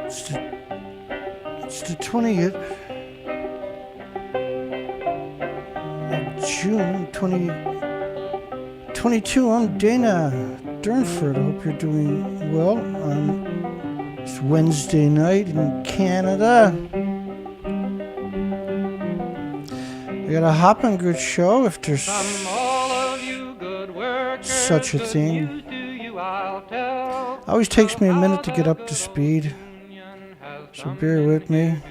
It's the 20th of June 2022. I'm Dana Durnford. I hope you're doing well. It's Wednesday night in Canada. I got a hopping good show if there's such a thing. Always takes me a minute to get up to speed, so bear with me.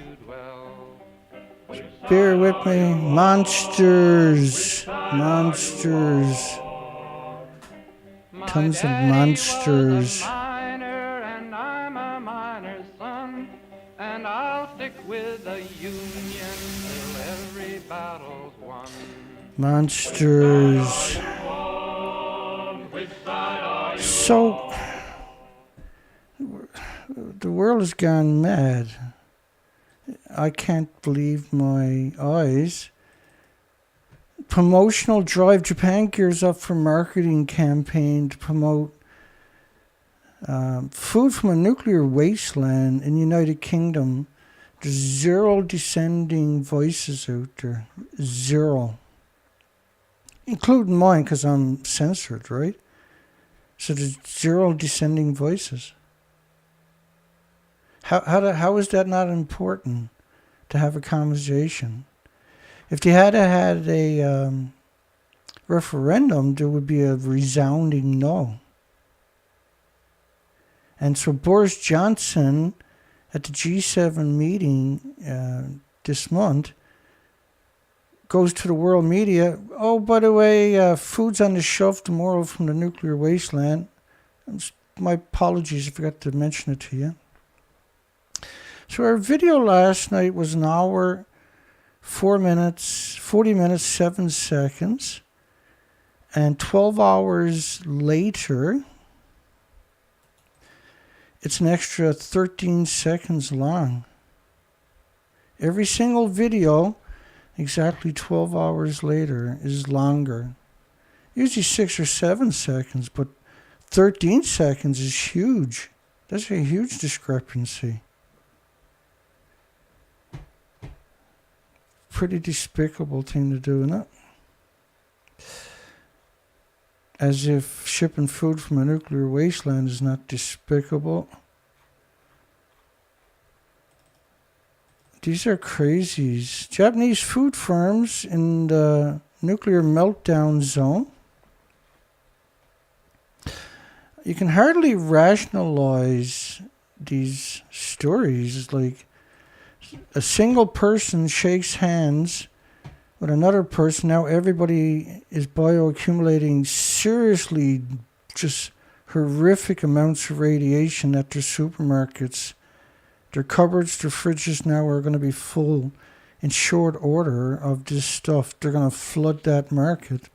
Bear with me. Monsters. Tons of monsters. Monsters. So, the world has gone mad. I can't believe my eyes. Promotional drive. Japan gears up for marketing campaign to promote food from a nuclear wasteland in the United Kingdom. There's zero dissenting voices out there. Zero. Including mine, because I'm censored, right? So there's zero dissenting voices. How is that not important to have a conversation? If they had a referendum, there would be a resounding no. And so Boris Johnson at the G7 meeting this month goes to the world media. Oh, by the way, food's on the shelf tomorrow from the nuclear wasteland. My apologies, I forgot to mention it to you. So our video last night was an hour, 4 minutes, 40 minutes, 7 seconds. And 12 hours later, it's an extra 13 seconds long. Every single video, exactly 12 hours later, is longer. Usually 6 or 7 seconds, but 13 seconds is huge. That's a huge discrepancy. Pretty despicable thing to do, isn't it? As if shipping food from a nuclear wasteland is not despicable. These are crazies. Japanese food firms in the nuclear meltdown zone. You can hardly rationalize these stories. It's like a single person shakes hands with another person. Now everybody is bioaccumulating seriously just horrific amounts of radiation at their supermarkets. Their cupboards, their fridges now are going to be full in short order of this stuff. They're going to flood that market.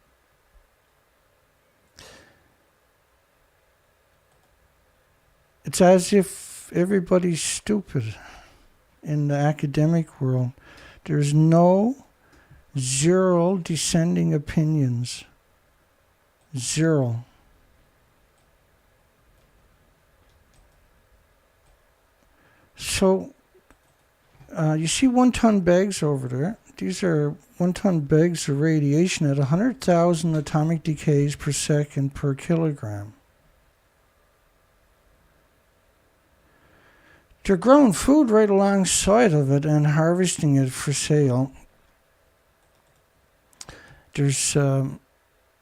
It's as if everybody's stupid in the academic world. There's zero dissenting opinions. Zero. So, you see 1-ton bags over there. These are 1-ton bags of radiation at 100,000 atomic decays per second per kilogram. They're growing food right alongside of it and harvesting it for sale. There's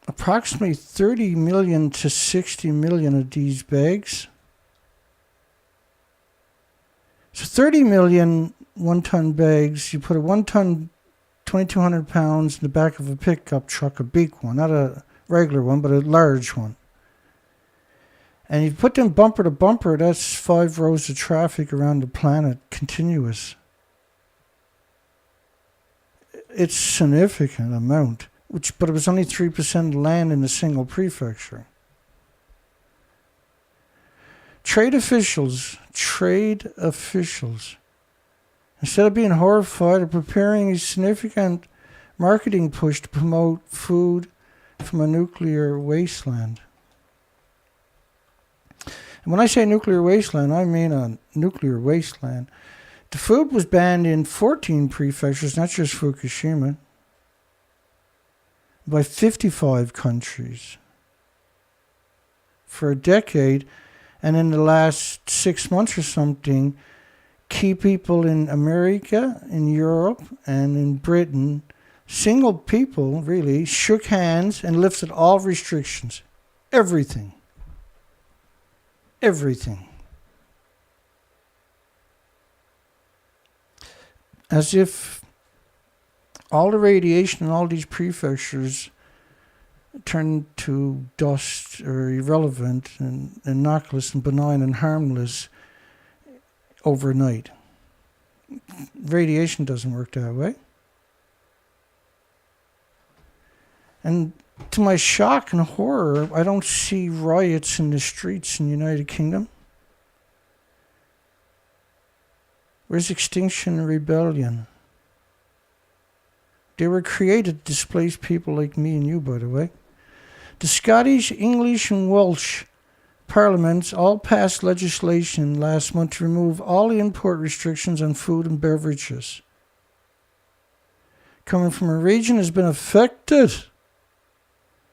approximately 30 million to 60 million of these bags. So 30 million 1-ton bags, you put a 1-ton, 2,200 pounds in the back of a pickup truck, a big one, not a regular one, but a large one. And you put them bumper to bumper, that's 5 rows of traffic around the planet, continuous. It's a significant amount, but it was only 3% land in a single prefecture. Trade officials, instead of being horrified, are preparing a significant marketing push to promote food from a nuclear wasteland. And when I say nuclear wasteland, I mean a nuclear wasteland. The food was banned in 14 prefectures, not just Fukushima, by 55 countries for a decade. And in the last 6 months or something, key people in America, in Europe, and in Britain, single people really, shook hands and lifted all restrictions. Everything. Everything. As if all the radiation in all these prefectures turned to dust or irrelevant and innocuous and benign and harmless overnight. Radiation doesn't work that way. And to my shock and horror, I don't see riots in the streets in the United Kingdom. Where's Extinction and Rebellion? They were created to displace people like me and you, by the way. The Scottish, English, and Welsh parliaments all passed legislation last month to remove all the import restrictions on food and beverages. Coming from a region that's been affected,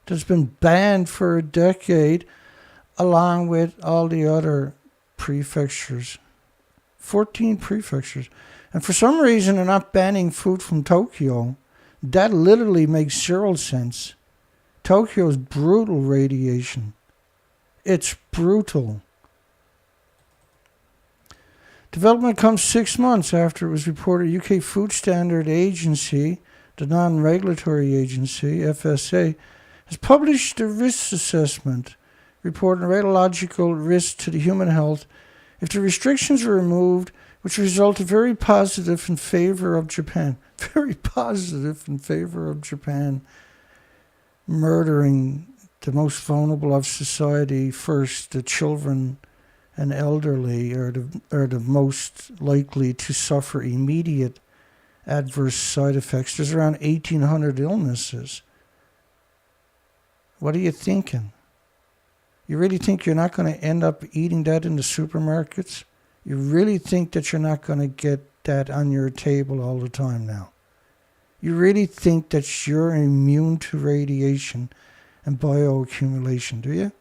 that's been banned for a decade, along with all the other prefectures. 14 prefectures. And for some reason, they're not banning food from Tokyo. That literally makes zero sense. Tokyo's brutal radiation. It's brutal. Development comes 6 months after it was reported UK Food Standard Agency, the non-regulatory agency, FSA, has published a risk assessment reporting radiological risk to the human health if the restrictions were removed, which resulted very positive in favor of Japan. Very positive in favor of Japan. Murdering the most vulnerable of society first, the children and elderly are the most likely to suffer immediate adverse side effects. There's around 1,800 illnesses. What are you thinking? You really think you're not going to end up eating that in the supermarkets? You really think that you're not going to get that on your table all the time now? You really think that you're immune to radiation and bioaccumulation, do you?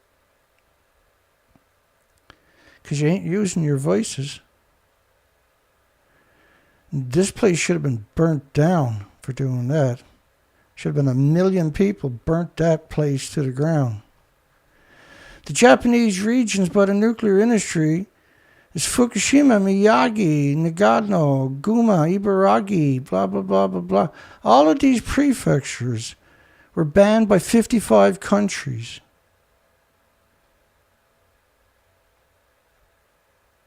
Because you ain't using your voices. This place should have been burnt down for doing that. Should have been 1 million people burnt that place to the ground. The Japanese regions by the nuclear industry is Fukushima, Miyagi, Nagano, Guma, Ibaraki, blah, blah, blah, blah, blah. All of these prefectures were banned by 55 countries.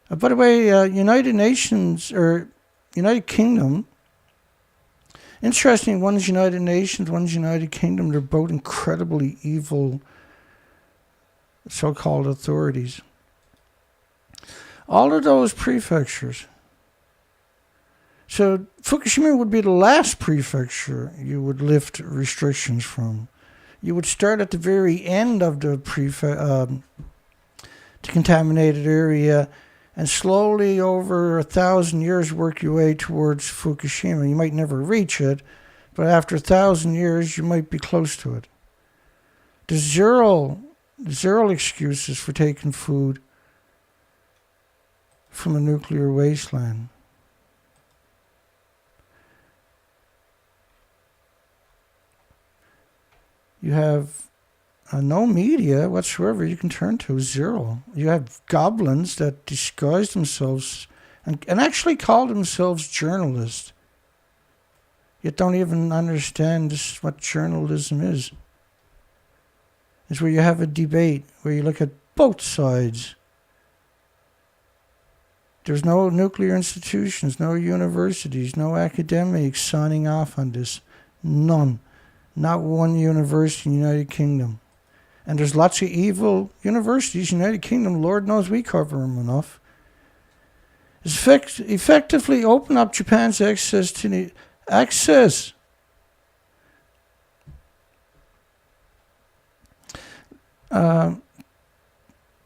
By the way, United Nations, or United Kingdom, interesting, one's United Nations, one's United Kingdom, they're both incredibly evil so-called authorities. All of those prefectures. So Fukushima would be the last prefecture you would lift restrictions from. You would start at the very end of the contaminated area and slowly over 1,000 years work your way towards Fukushima. You might never reach it, but after 1,000 years you might be close to it. There's zero excuses for taking food from a nuclear wasteland. You have no media whatsoever you can turn to, zero. You have goblins that disguise themselves and actually call themselves journalists, yet don't even understand what journalism is. It's where you have a debate, where you look at both sides. There's no nuclear institutions, no universities, no academics signing off on this. None. Not one university in the United Kingdom. And there's lots of evil universities in the United Kingdom. Lord knows we cover them enough. It's effectively open up Japan's access to the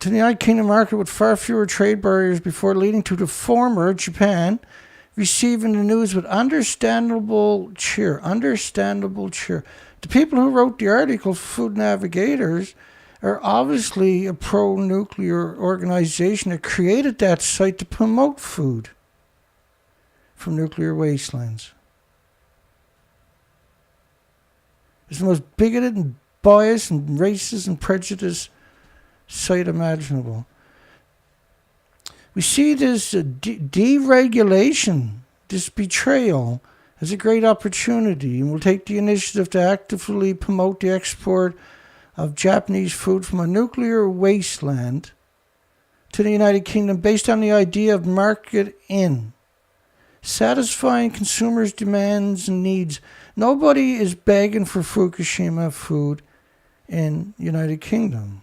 to the United Kingdom market with far fewer trade barriers before leading to the former Japan receiving the news with understandable cheer. Understandable cheer. The people who wrote the article, Food Navigators, are obviously a pro-nuclear organization that created that site to promote food from nuclear wastelands. It's the most bigoted and biased and racist and prejudiced site imaginable. We see this deregulation, this betrayal, as a great opportunity, and we'll take the initiative to actively promote the export of Japanese food from a nuclear wasteland to the United Kingdom based on the idea of market in, satisfying consumers' demands and needs. Nobody is begging for Fukushima food in United Kingdom.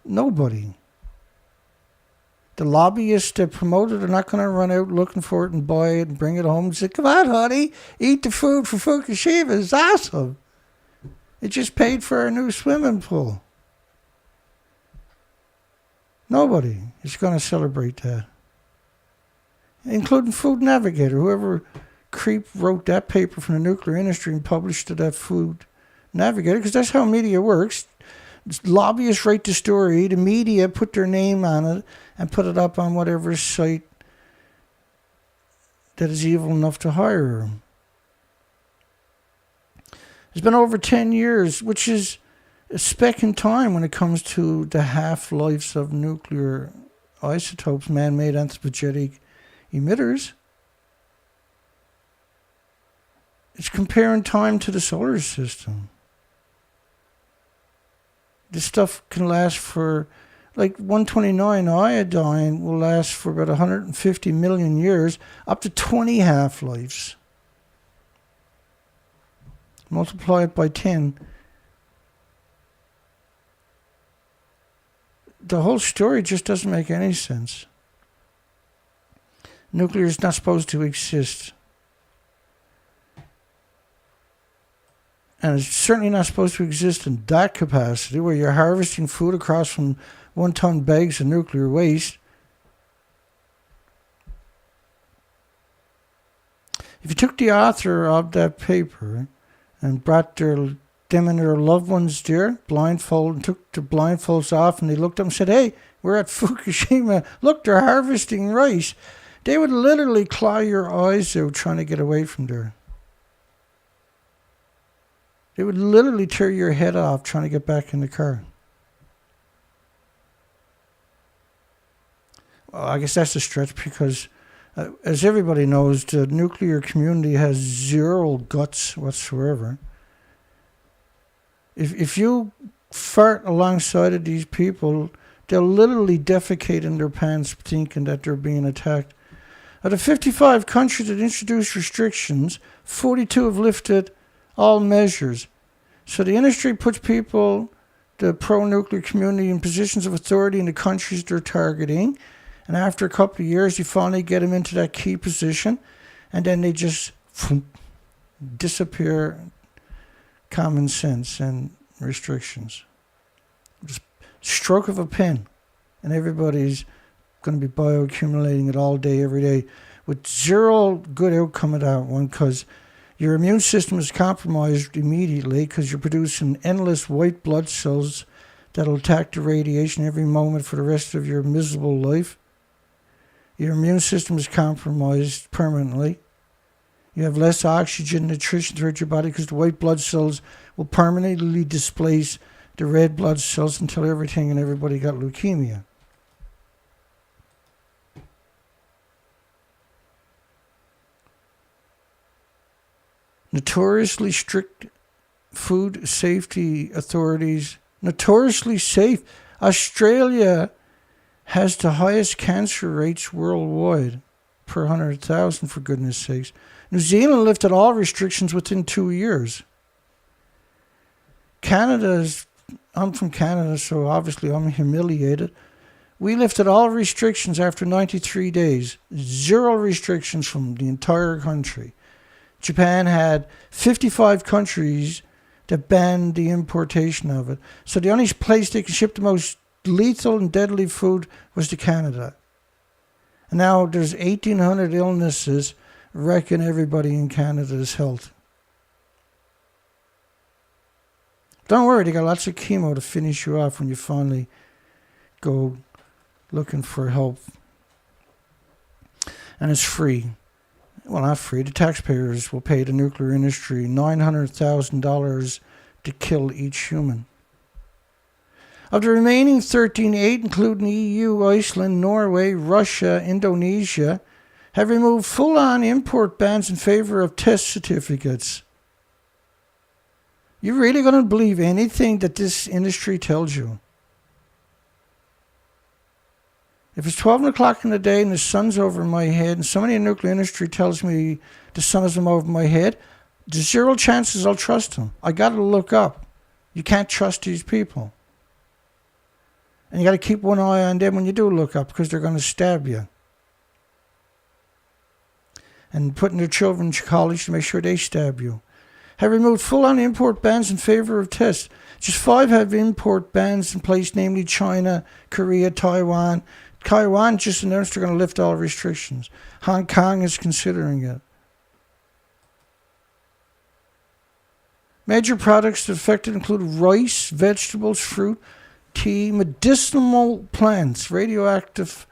Nobody. The lobbyists that promote it are not going to run out looking for it and buy it and bring it home and say, come on, honey, eat the food for Fukushima. It's awesome. It just paid for our new swimming pool. Nobody is going to celebrate that. Including Food Navigator. Whoever creep wrote that paper from the nuclear industry and published it at Food Navigator, because that's how media works. Lobbyists write the story, the media put their name on it and put it up on whatever site that is evil enough to hire them. It's been over 10 years, which is a speck in time when it comes to the half-lives of nuclear isotopes, man-made anthropogenic emitters. It's comparing time to the solar system. This stuff can last for, like 129 iodine will last for about 150 million years, up to 20 half-lives. Multiply it by 10. The whole story just doesn't make any sense. Nuclear is not supposed to exist. And it's certainly not supposed to exist in that capacity where you're harvesting food across from 1-ton bags of nuclear waste. If you took the author of that paper and brought them and their loved ones there, blindfold, and took the blindfolds off, and they looked up and said, hey, we're at Fukushima, look, they're harvesting rice, they would literally claw your eyes out trying to get away from there. They would literally tear your head off trying to get back in the car. Well, I guess that's a stretch because, as everybody knows, the nuclear community has zero guts whatsoever. If you fart alongside of these people, they'll literally defecate in their pants thinking that they're being attacked. Out of 55 countries that introduced restrictions, 42 have lifted all measures. So the industry puts people, the pro-nuclear community, in positions of authority in the countries they're targeting. And after a couple of years, you finally get them into that key position. And then they just disappear. Common sense and restrictions. Just stroke of a pen. And everybody's going to be bioaccumulating it all day, every day, with zero good outcome of that one, because your immune system is compromised immediately because you're producing endless white blood cells that'll attack the radiation every moment for the rest of your miserable life. Your immune system is compromised permanently. You have less oxygen nutrition throughout your body because the white blood cells will permanently displace the red blood cells until everything and everybody got leukemia. Notoriously strict food safety authorities. Notoriously safe. Australia has the highest cancer rates worldwide per 100,000, for goodness sakes. New Zealand lifted all restrictions within 2 years. I'm from Canada, so obviously I'm humiliated. We lifted all restrictions after 93 days. Zero restrictions from the entire country. Japan had 55 countries that banned the importation of it. So the only place they could ship the most lethal and deadly food was to Canada. And now there's 1,800 illnesses wrecking everybody in Canada's health. Don't worry, they got lots of chemo to finish you off when you finally go looking for help. And it's free. Well, not free. The taxpayers will pay the nuclear industry $900,000 to kill each human. Of the remaining 13, 8, including EU, Iceland, Norway, Russia, Indonesia, have removed full-on import bans in favor of test certificates. You really going to believe anything that this industry tells you? If it's 12 o'clock in the day and the sun's over my head and somebody in the nuclear industry tells me the sun is over my head, there's zero chances I'll trust them. I got to look up. You can't trust these people. And you got to keep one eye on them when you do look up, because they're going to stab you. And putting their children to college to make sure they stab you. Have removed full-on import bans in favor of tests. Just 5 have import bans in place, namely China, Korea, Taiwan. Taiwan just announced they're going to lift all restrictions. Hong Kong is considering it. Major products affected include rice, vegetables, fruit, tea, medicinal plants, radioactive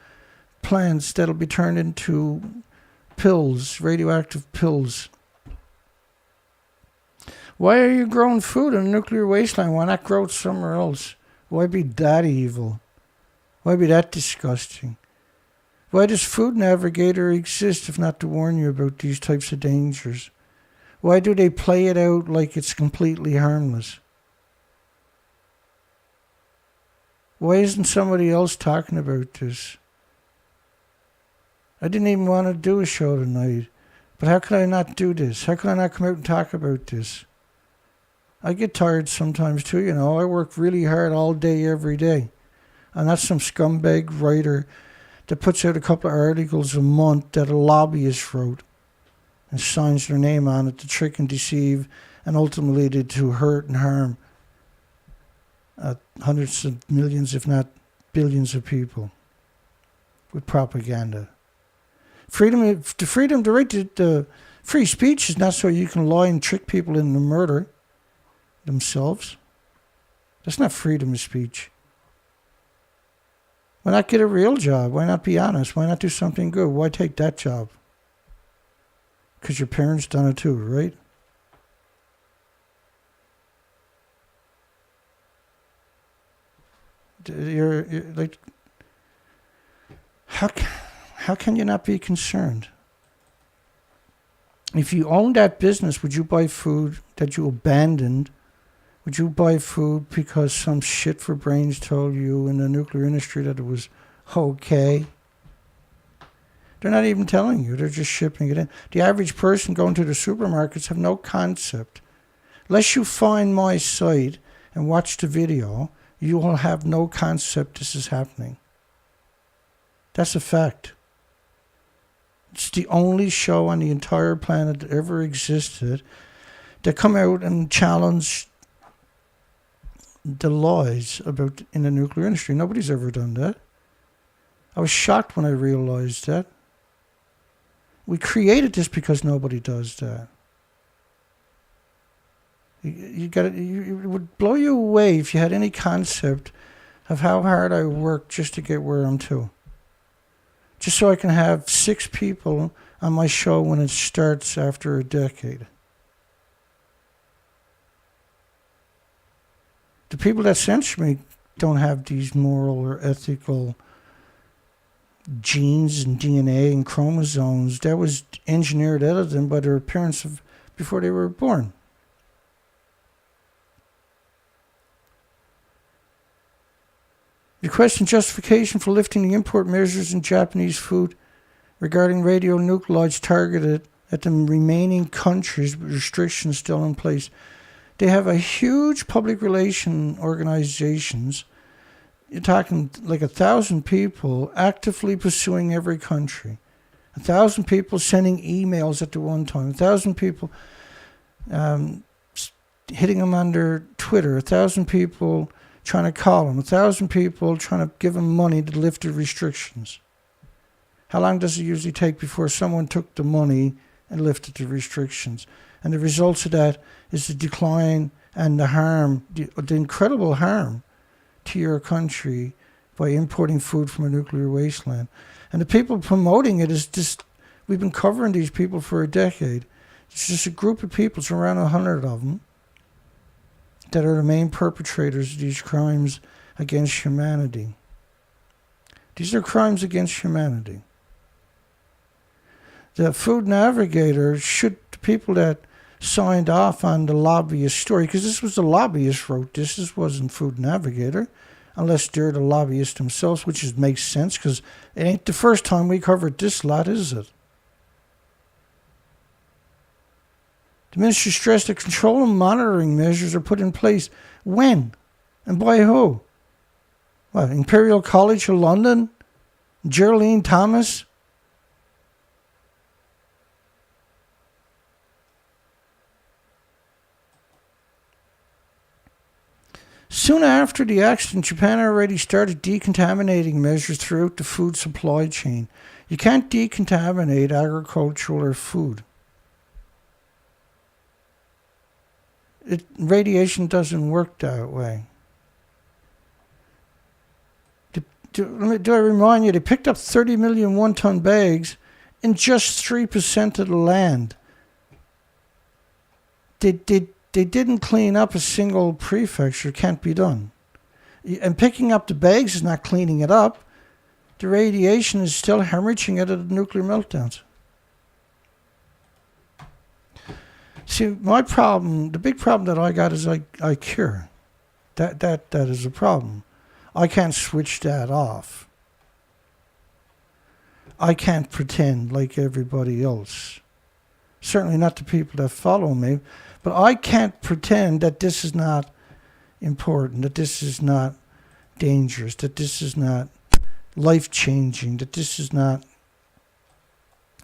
plants that'll be turned into pills, radioactive pills. Why are you growing food in a nuclear wasteland? Why not grow it somewhere else? Why be that evil? Why be that disgusting? Why does Food Navigator exist if not to warn you about these types of dangers? Why do they play it out like it's completely harmless? Why isn't somebody else talking about this? I didn't even want to do a show tonight, but how could I not do this? How could I not come out and talk about this? I get tired sometimes too, you know. I work really hard all day, every day. I'm not some scumbag writer that puts out a couple of articles a month that a lobbyist wrote and signs their name on it to trick and deceive and ultimately to hurt and harm hundreds of millions, if not billions of people with propaganda. The right to free speech is not so you can lie and trick people into murder themselves. That's not freedom of speech. Why not get a real job? Why not be honest? Why not do something good? Why take that job? Because your parents done it too, right? You're like, how can you not be concerned? If you owned that business, would you buy food that you abandoned? Would you buy food because some shit for brains told you in the nuclear industry that it was okay? They're not even telling you. They're just shipping it in. The average person going to the supermarkets have no concept. Unless you find my site and watch the video, you will have no concept this is happening. That's a fact. It's the only show on the entire planet that ever existed that come out and challenge the lies about in the nuclear industry. Nobody's ever done that. I was shocked when I realized that. We created this because nobody does that. It would blow you away if you had any concept of how hard I worked just to get where I'm to. Just so I can have 6 people on my show when it starts after a decade. The people that censor me don't have these moral or ethical genes and DNA and chromosomes. That was engineered out of them by their parents before they were born. Requesting justification for lifting the import measures in Japanese food regarding radionuclides targeted at the remaining countries with restrictions still in place. They have a huge public relation organizations. You're talking like 1,000 people actively pursuing every country. 1,000 people sending emails at the one time. 1,000 people hitting him on their Twitter, 1,000 people trying to call him, 1,000 people trying to give him money to lift the restrictions. How long does it usually take before someone took the money and lifted the restrictions? And the results of that is the decline and the harm, the incredible harm to your country by importing food from a nuclear wasteland. And the people promoting it is just, we've been covering these people for a decade. It's just a group of people, it's around 100 of them, that are the main perpetrators of these crimes against humanity. These are crimes against humanity. The Food Navigator should, the people that signed off on the lobbyist story, because this was the lobbyist wrote this wasn't Food Navigator, unless they're the lobbyist themselves, which makes sense, because it ain't the first time we covered this lot, is it? The ministry stressed that control and monitoring measures are put in place. When? And by who? What, Imperial College of London? Geraldine Thomas? Soon after the accident, Japan already started decontaminating measures throughout the food supply chain. You can't decontaminate agricultural or food. Radiation doesn't work that way. Do I remind you, they picked up 30 million one-ton bags in just 3% of the land. They didn't clean up a single prefecture. Can't be done. And picking up the bags is not cleaning it up. The radiation is still hemorrhaging out of the nuclear meltdowns. See, my problem, the big problem that I got is I cure. That is a problem. I can't switch that off. I can't pretend like everybody else. Certainly not the people that follow me. But I can't pretend that this is not important, that this is not dangerous, that this is not life-changing, that this is not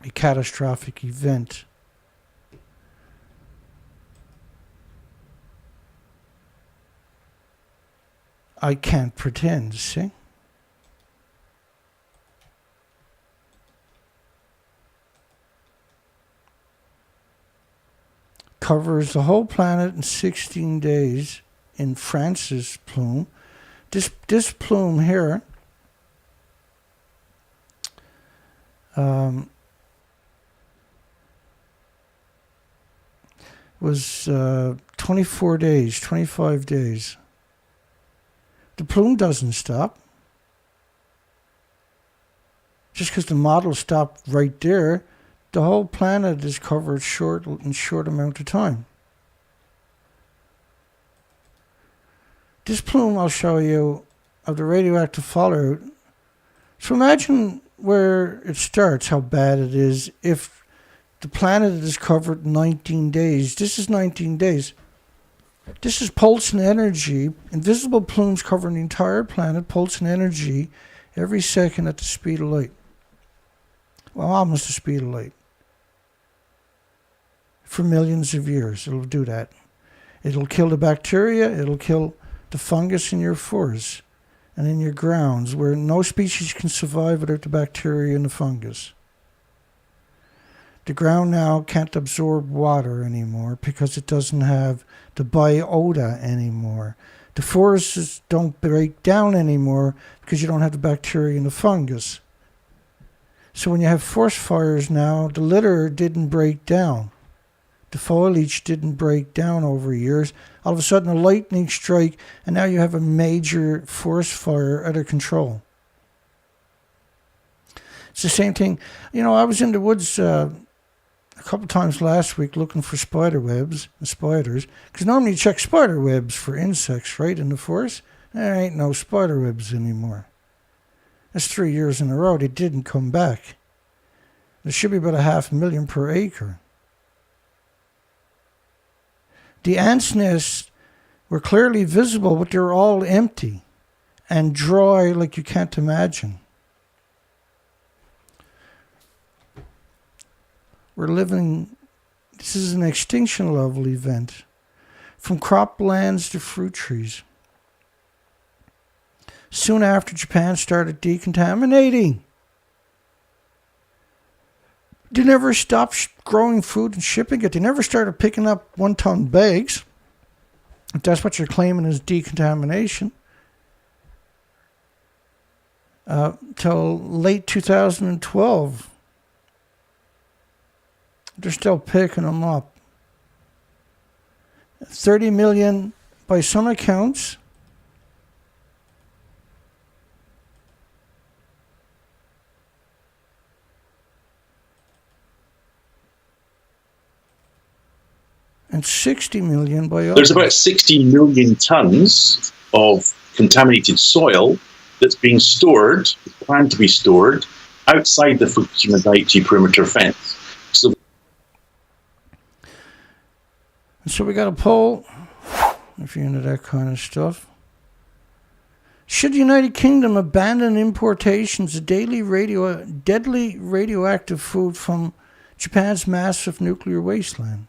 a catastrophic event. I can't pretend, see? Covers the whole planet in 16 days in France's plume. This plume here was 24 days, 25 days. The plume doesn't stop. Just because the model stopped right there, the whole planet is covered in short amount of time. This plume I'll show you of the radioactive fallout. So imagine where it starts, how bad it is. If the planet is covered in 19 days, this is 19 days. This is pulsing energy. Invisible plumes covering the entire planet, pulsing energy every second at the speed of light. Well, almost the speed of light. For millions of years, it'll do that. It'll kill the bacteria, it'll kill the fungus in your forests and in your grounds, where no species can survive without the bacteria and the fungus. The ground now can't absorb water anymore because it doesn't have the biota anymore. The forests don't break down anymore because you don't have the bacteria and the fungus. So when you have forest fires now, the litter didn't break down. The foliage didn't break down over years. All of a sudden a lightning strike and now you have a major forest fire out of control. It's the same thing. You know, I was in the woods a couple times last week looking for spider webs and spiders, because normally you check spider webs for insects, right, in the forest. There ain't no spider webs anymore. That's 3 years in a row they didn't come back. There should be about 500,000 per acre. The ants' nests were clearly visible, but they're all empty and dry like you can't imagine. We're living, this is an extinction level event. from croplands to fruit trees. Soon after, Japan started decontaminating. They never stopped growing food and shipping it. They never started picking up 1-ton bags. If that's what you're claiming is decontamination. Till late 2012. They're still picking them up. 30 million by some accounts. And 60 million by others. There's about 60 million tons of contaminated soil that's being stored, planned to be stored, outside the Fukushima Daiichi perimeter fence. So we got a poll, if you're into that kind of stuff. Should the United Kingdom abandon importations of deadly radioactive food from Japan's massive nuclear wasteland?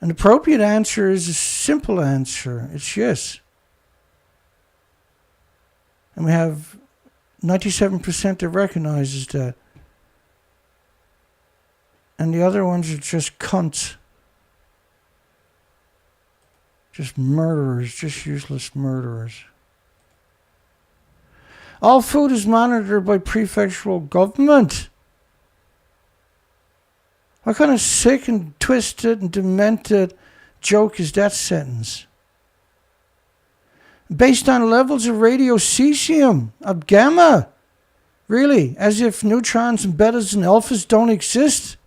An appropriate answer is a simple answer. It's yes. And we have 97% that recognizes that. And the other ones are just cunts. Just murderers, just useless murderers. All food is monitored by prefectural government. What kind of sick and twisted and demented joke is that sentence? Based on levels of radiocesium, of gamma. Really, as if neutrons and betas and alphas don't exist.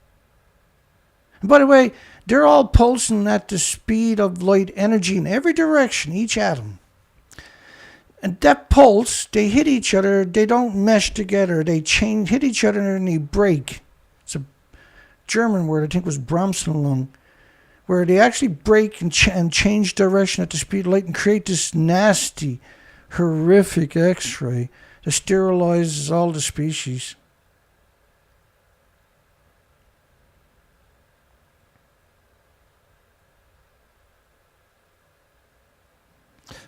And by the way, they're all pulsing at the speed of light energy in every direction, each atom. And that pulse, they hit each other, they don't mesh together, they hit each other and they break. It's a German word, I think it was Bremselung, where they actually break and change direction at the speed of light and create this nasty, horrific X-ray that sterilizes all the species.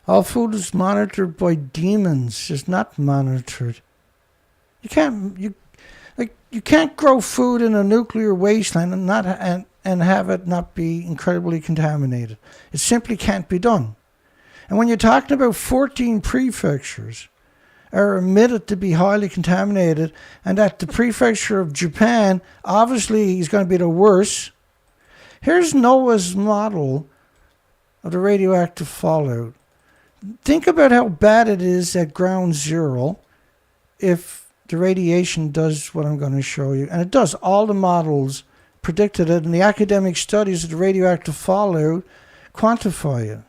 All food is monitored by demons. It's not monitored. You can't grow food in a nuclear wasteland and have it not be incredibly contaminated. It simply can't be done. And when you're talking about 14 prefectures are admitted to be highly contaminated, and that the prefecture of Japan obviously is going to be the worst. Here's NOAA's model of the radioactive fallout. Think about how bad it is at ground zero if the radiation does what I'm going to show you. And it does. All the models predicted it, and the academic studies of the radioactive fallout quantify it.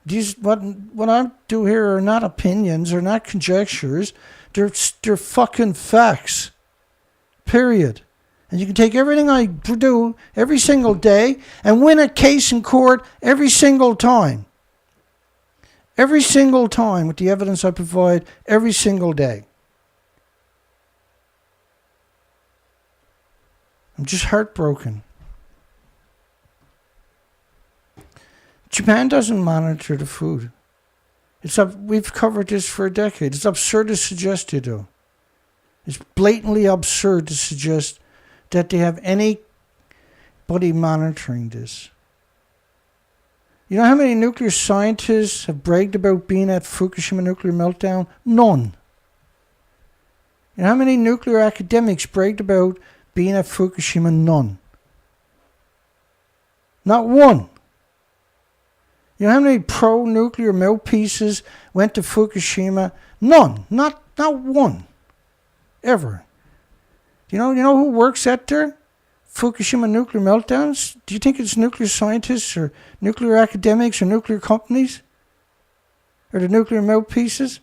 These what I do here are not opinions, are not conjectures. They're fucking facts. Period. And you can take everything I do every single day and win a case in court every single time. Every single time with the evidence I provide every single day. I'm just heartbroken. Japan doesn't monitor the food. We've covered this for a decade. It's absurd to suggest they do. It's blatantly absurd to suggest that they have anybody monitoring this. You know how many nuclear scientists have bragged about being at Fukushima nuclear meltdown? None. You know how many nuclear academics bragged about being at Fukushima? None. Not one. You know how many pro-nuclear mouthpieces went to Fukushima? None. Not one. Ever. You know who works at there? Fukushima nuclear meltdowns? Do you think it's nuclear scientists or nuclear academics or nuclear companies? Or the nuclear mouthpieces?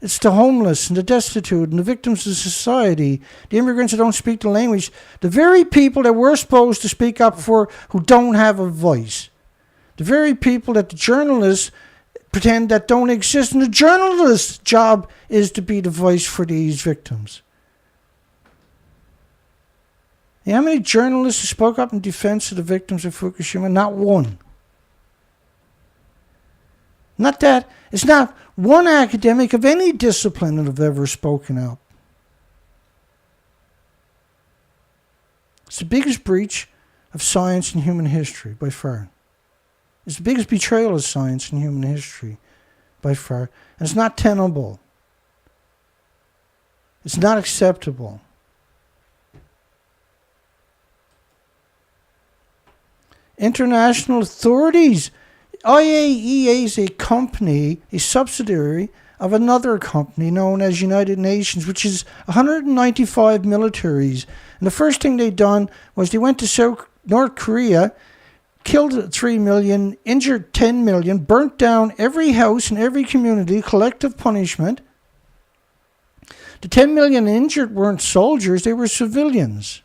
It's the homeless and the destitute and the victims of society, the immigrants that don't speak the language, the very people that we're supposed to speak up for who don't have a voice. The very people that the journalists pretend that don't exist, and the journalist's job is to be the voice for these victims. You know how many journalists spoke up in defense of the victims of Fukushima? Not one. Not that. It's not one academic of any discipline that have ever spoken out. It's the biggest breach of science in human history by far. It's the biggest betrayal of science in human history by far. And it's not tenable. It's not acceptable. International authorities. IAEA is a company, a subsidiary of another company known as United Nations, which is 195 militaries. And the first thing they done was they went to North Korea, killed 3 million, injured 10 million, burnt down every house in every community, collective punishment. The 10 million injured weren't soldiers, they were civilians.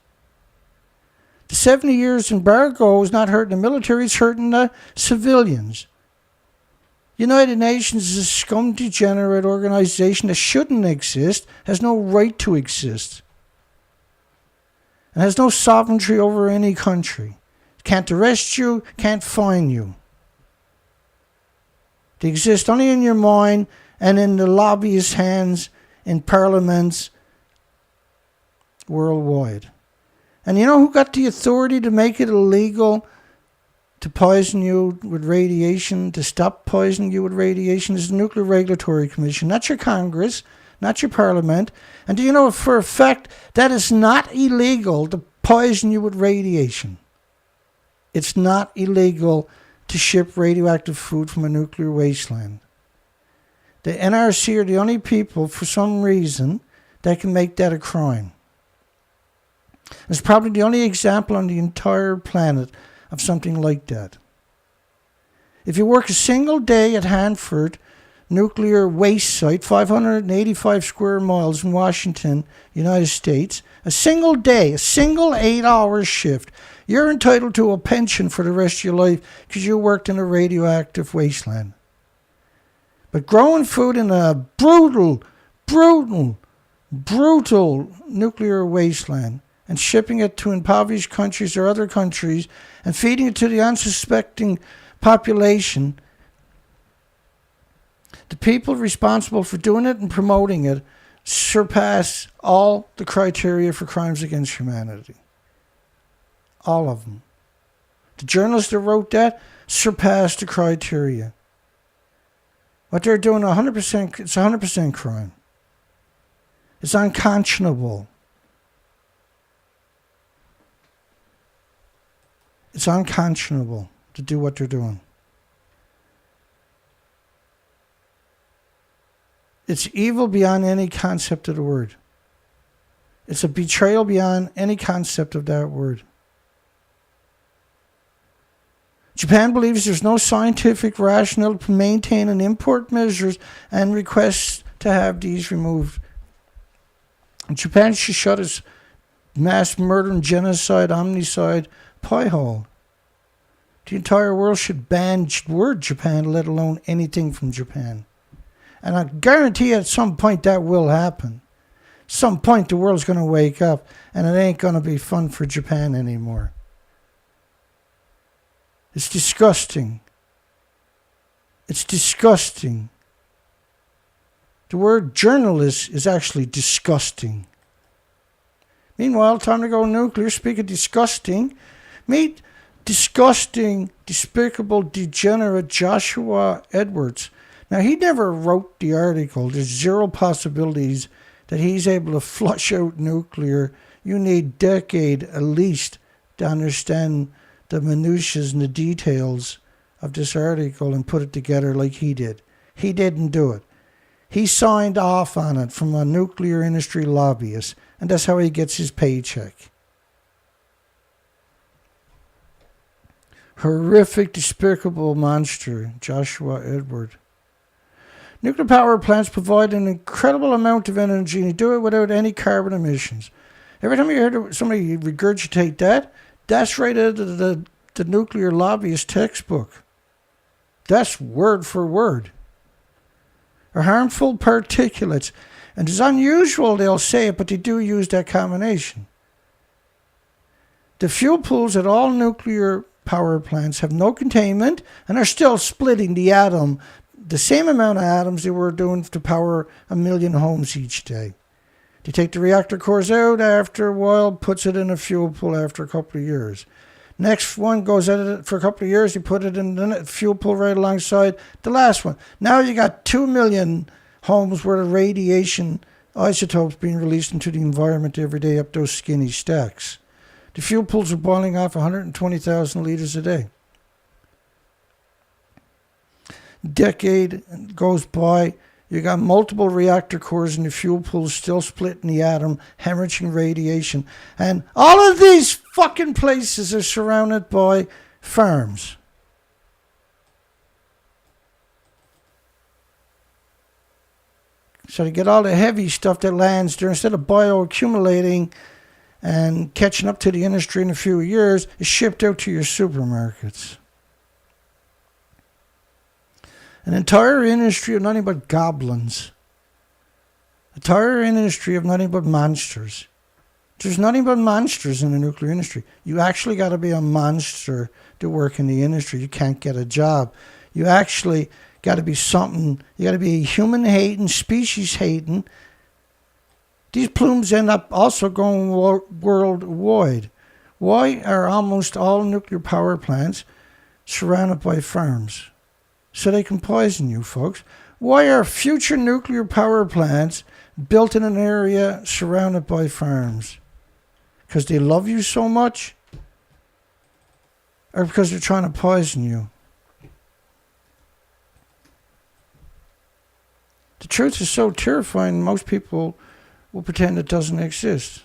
The 70 years embargo is not hurting the military, it's hurting the civilians. United Nations is a scum degenerate organization that shouldn't exist, has no right to exist, and has no sovereignty over any country. Can't arrest you, can't fine you. They exist only in your mind and in the lobbyists' hands in parliaments worldwide. And you know who got the authority to make it illegal to poison you with radiation, to stop poisoning you with radiation? Is the Nuclear Regulatory Commission, not your Congress, not your Parliament. And do you know for a fact that it's not illegal to poison you with radiation? It's not illegal to ship radioactive food from a nuclear wasteland. The NRC are the only people, for some reason, that can make that a crime. It's probably the only example on the entire planet of something like that. If you work a single day at Hartford nuclear waste site, 585 square miles in Washington, United States, a single day, a single 8-hour shift, you're entitled to a pension for the rest of your life because you worked in a radioactive wasteland. But growing food in a brutal nuclear wasteland and shipping it to impoverished countries or other countries and feeding it to the unsuspecting population, the people responsible for doing it and promoting it surpass all the criteria for crimes against humanity. All of them. The journalists that wrote that surpassed the criteria. What they're doing, 100%, it's 100% crime. It's unconscionable. It's unconscionable to do what they're doing. It's evil beyond any concept of the word. It's a betrayal beyond any concept of that word. Japan believes there's no scientific rationale to maintain and import measures and requests to have these removed. Japan should shut its mass murder and genocide, omnicide pie hole. The entire world should ban the word Japan, let alone anything from Japan. And I guarantee at some point that will happen. Some point the world's going to wake up and it ain't going to be fun for Japan anymore. It's disgusting. It's disgusting. The word journalist is actually disgusting. Meanwhile, time to go nuclear. Speak of disgusting. Meet disgusting, despicable, degenerate Joshua Edwards. Now, he never wrote the article. There's zero possibilities that he's able to flush out nuclear. You need a decade at least to understand the minutiae and the details of this article and put it together like he did. He didn't do it. He signed off on it from a nuclear industry lobbyist, and that's how he gets his paycheck. Horrific, despicable monster, Joshua Edward. Nuclear power plants provide an incredible amount of energy and you do it without any carbon emissions. Every time you hear somebody regurgitate that, that's right out of the nuclear lobbyist textbook. That's word for word. Or harmful particulates. And it's unusual they'll say it, but they do use that combination. The fuel pools at all nuclear power plants have no containment and are still splitting the atom, the same amount of atoms they were doing to power 1 million homes each day. They take the reactor cores out after a while, puts it in a fuel pool after a couple of years. Next one goes at it for a couple of years, they put it in the fuel pool right alongside the last one. Now you got 2 million homes worth of radiation isotopes being released into the environment every day up those skinny stacks. The fuel pools are boiling off 120,000 liters a day. Decade goes by, you got multiple reactor cores in the fuel pools still splitting the atom, hemorrhaging radiation. And all of these fucking places are surrounded by farms. So to get all the heavy stuff that lands there, instead of bioaccumulating and catching up to the industry in a few years, is shipped out to your supermarkets. An entire industry of nothing but goblins. An entire industry of nothing but monsters. There's nothing but monsters in the nuclear industry. You actually got to be a monster to work in the industry. You can't get a job. You actually got to be something. You got to be human hating, species hating. These plumes end up also going worldwide. Why are almost all nuclear power plants surrounded by farms? So they can poison you, folks. Why are future nuclear power plants built in an area surrounded by farms? Because they love you so much? Or because they're trying to poison you? The truth is so terrifying, most people will pretend it doesn't exist.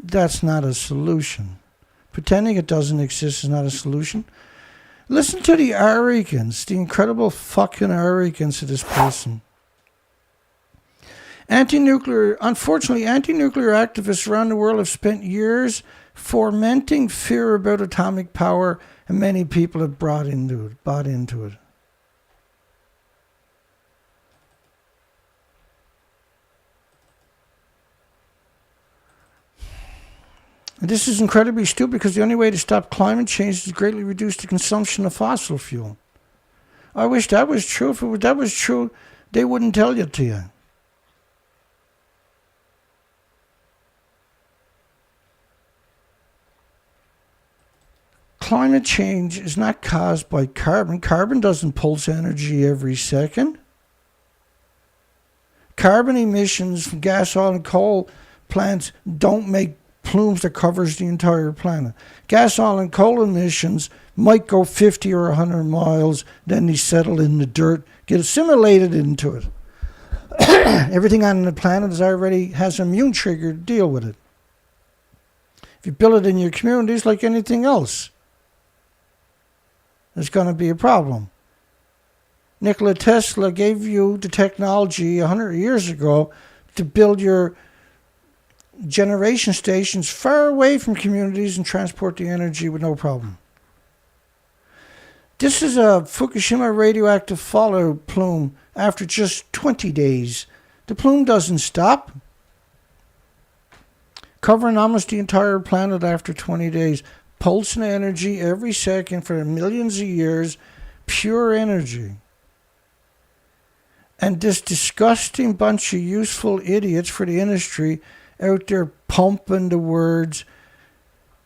That's not a solution. Pretending it doesn't exist is not a solution. Listen to the arrogance, the incredible fucking arrogance of this person. Unfortunately, anti-nuclear activists around the world have spent years fomenting fear about atomic power, and many people have bought into it. And this is incredibly stupid because the only way to stop climate change is to greatly reduce the consumption of fossil fuel. I wish that was true. If that was true, they wouldn't tell you to you. Climate change is not caused by carbon. Carbon doesn't pulse energy every second. Carbon emissions from gas, oil, and coal plants don't make plumes that covers the entire planet. Gas, oil, and coal emissions might go 50 or 100 miles, then they settle in the dirt, get assimilated into it. Everything on the planet has an immune trigger to deal with it. If you build it in your communities like anything else, there's going to be a problem. Nikola Tesla gave you the technology 100 years ago to build your generation stations far away from communities and transport the energy with no problem. This is a Fukushima radioactive fallout plume after just 20 days. The plume doesn't stop, covering almost the entire planet after 20 days. Pulsing energy every second for millions of years, pure energy. And this disgusting bunch of useful idiots for the industry out there pumping the words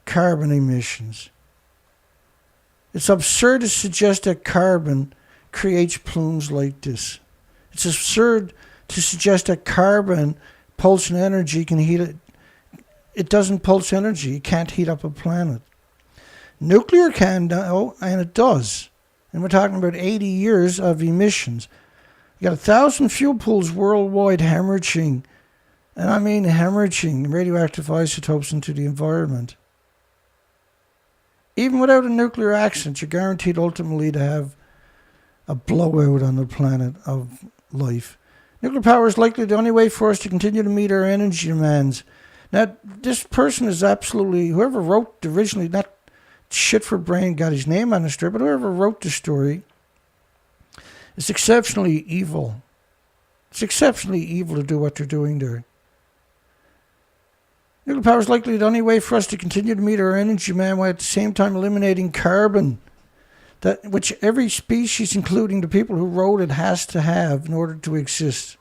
carbon emissions. It's absurd to suggest that carbon creates plumes like this. It's absurd to suggest that carbon pulsing energy can heat it. It doesn't pulse energy. It can't heat up a planet. Nuclear can, and it does. And we're talking about 80 years of emissions. You got 1,000 fuel pools worldwide hemorrhaging, and I mean hemorrhaging radioactive isotopes into the environment. Even without a nuclear accident, you're guaranteed ultimately to have a blowout on the planet of life. Nuclear power is likely the only way for us to continue to meet our energy demands. Now, this person is absolutely, whoever wrote originally, not shit for brain, got his name on the story, but whoever wrote the story is exceptionally evil. It's exceptionally evil to do what they're doing there. Nuclear power is likely the only way for us to continue to meet our energy demand while at the same time eliminating carbon, that which every species, including the people who wrote it, has to have in order to exist.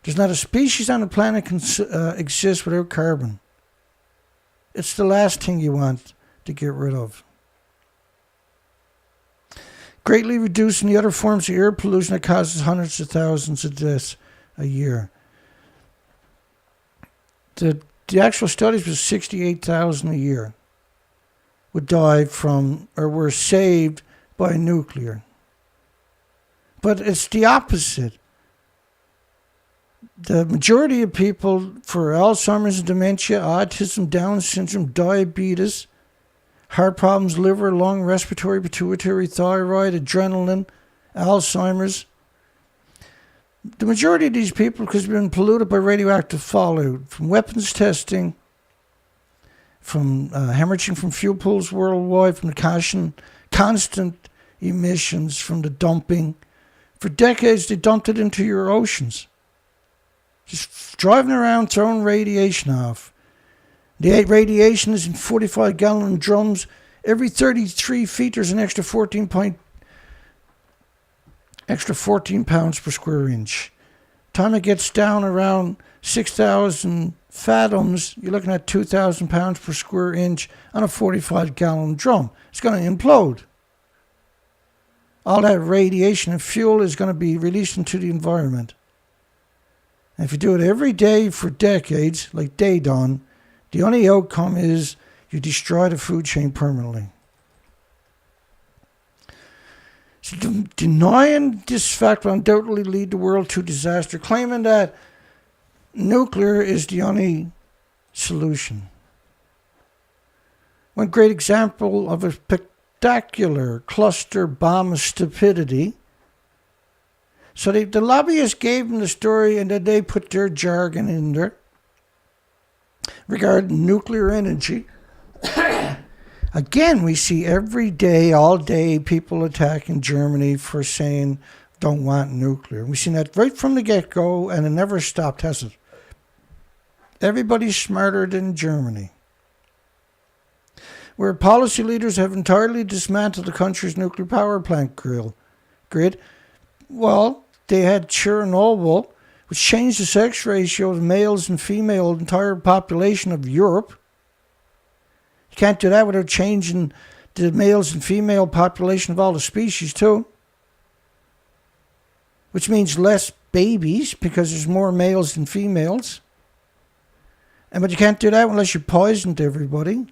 There's not a species on the planet can exist without carbon. It's the last thing you want to get rid of. Greatly reducing the other forms of air pollution that causes hundreds of thousands of deaths a year. The actual studies was 68,000 a year would die from or were saved by nuclear. But it's the opposite. The majority of people for Alzheimer's and dementia, autism, Down syndrome, diabetes, heart problems, liver, lung, respiratory, pituitary, thyroid, adrenaline, Alzheimer's. The majority of these people, because they've been polluted by radioactive fallout from weapons testing, from hemorrhaging from fuel pools worldwide, from the constant emissions from the dumping. For decades, they dumped it into your oceans. Just driving around, throwing radiation off. The radiation is in 45-gallon drums. Every 33 feet, there's an extra 14 pounds per square inch. Time it gets down around 6,000 fathoms, you're looking at 2,000 pounds per square inch on a 45-gallon drum. It's going to implode. All that radiation and fuel is going to be released into the environment. And if you do it every day for decades, like they done, the only outcome is you destroy the food chain permanently. So denying this fact will undoubtedly lead the world to disaster, claiming that nuclear is the only solution. One great example of a spectacular cluster bomb of stupidity. So the lobbyists gave them the story and then they put their jargon in there regarding nuclear energy. Again, we see every day, all day, people attacking Germany for saying don't want nuclear. We've seen that right from the get-go, and it never stopped, has it? Everybody's smarter than Germany. Where policy leaders have entirely dismantled the country's nuclear power plant grid, well, they had Chernobyl, which changed the sex ratio of males and female entire population of Europe. Can't do that without changing the males and female population of all the species too. Which means less babies because there's more males than females. But you can't do that unless you poisoned everybody.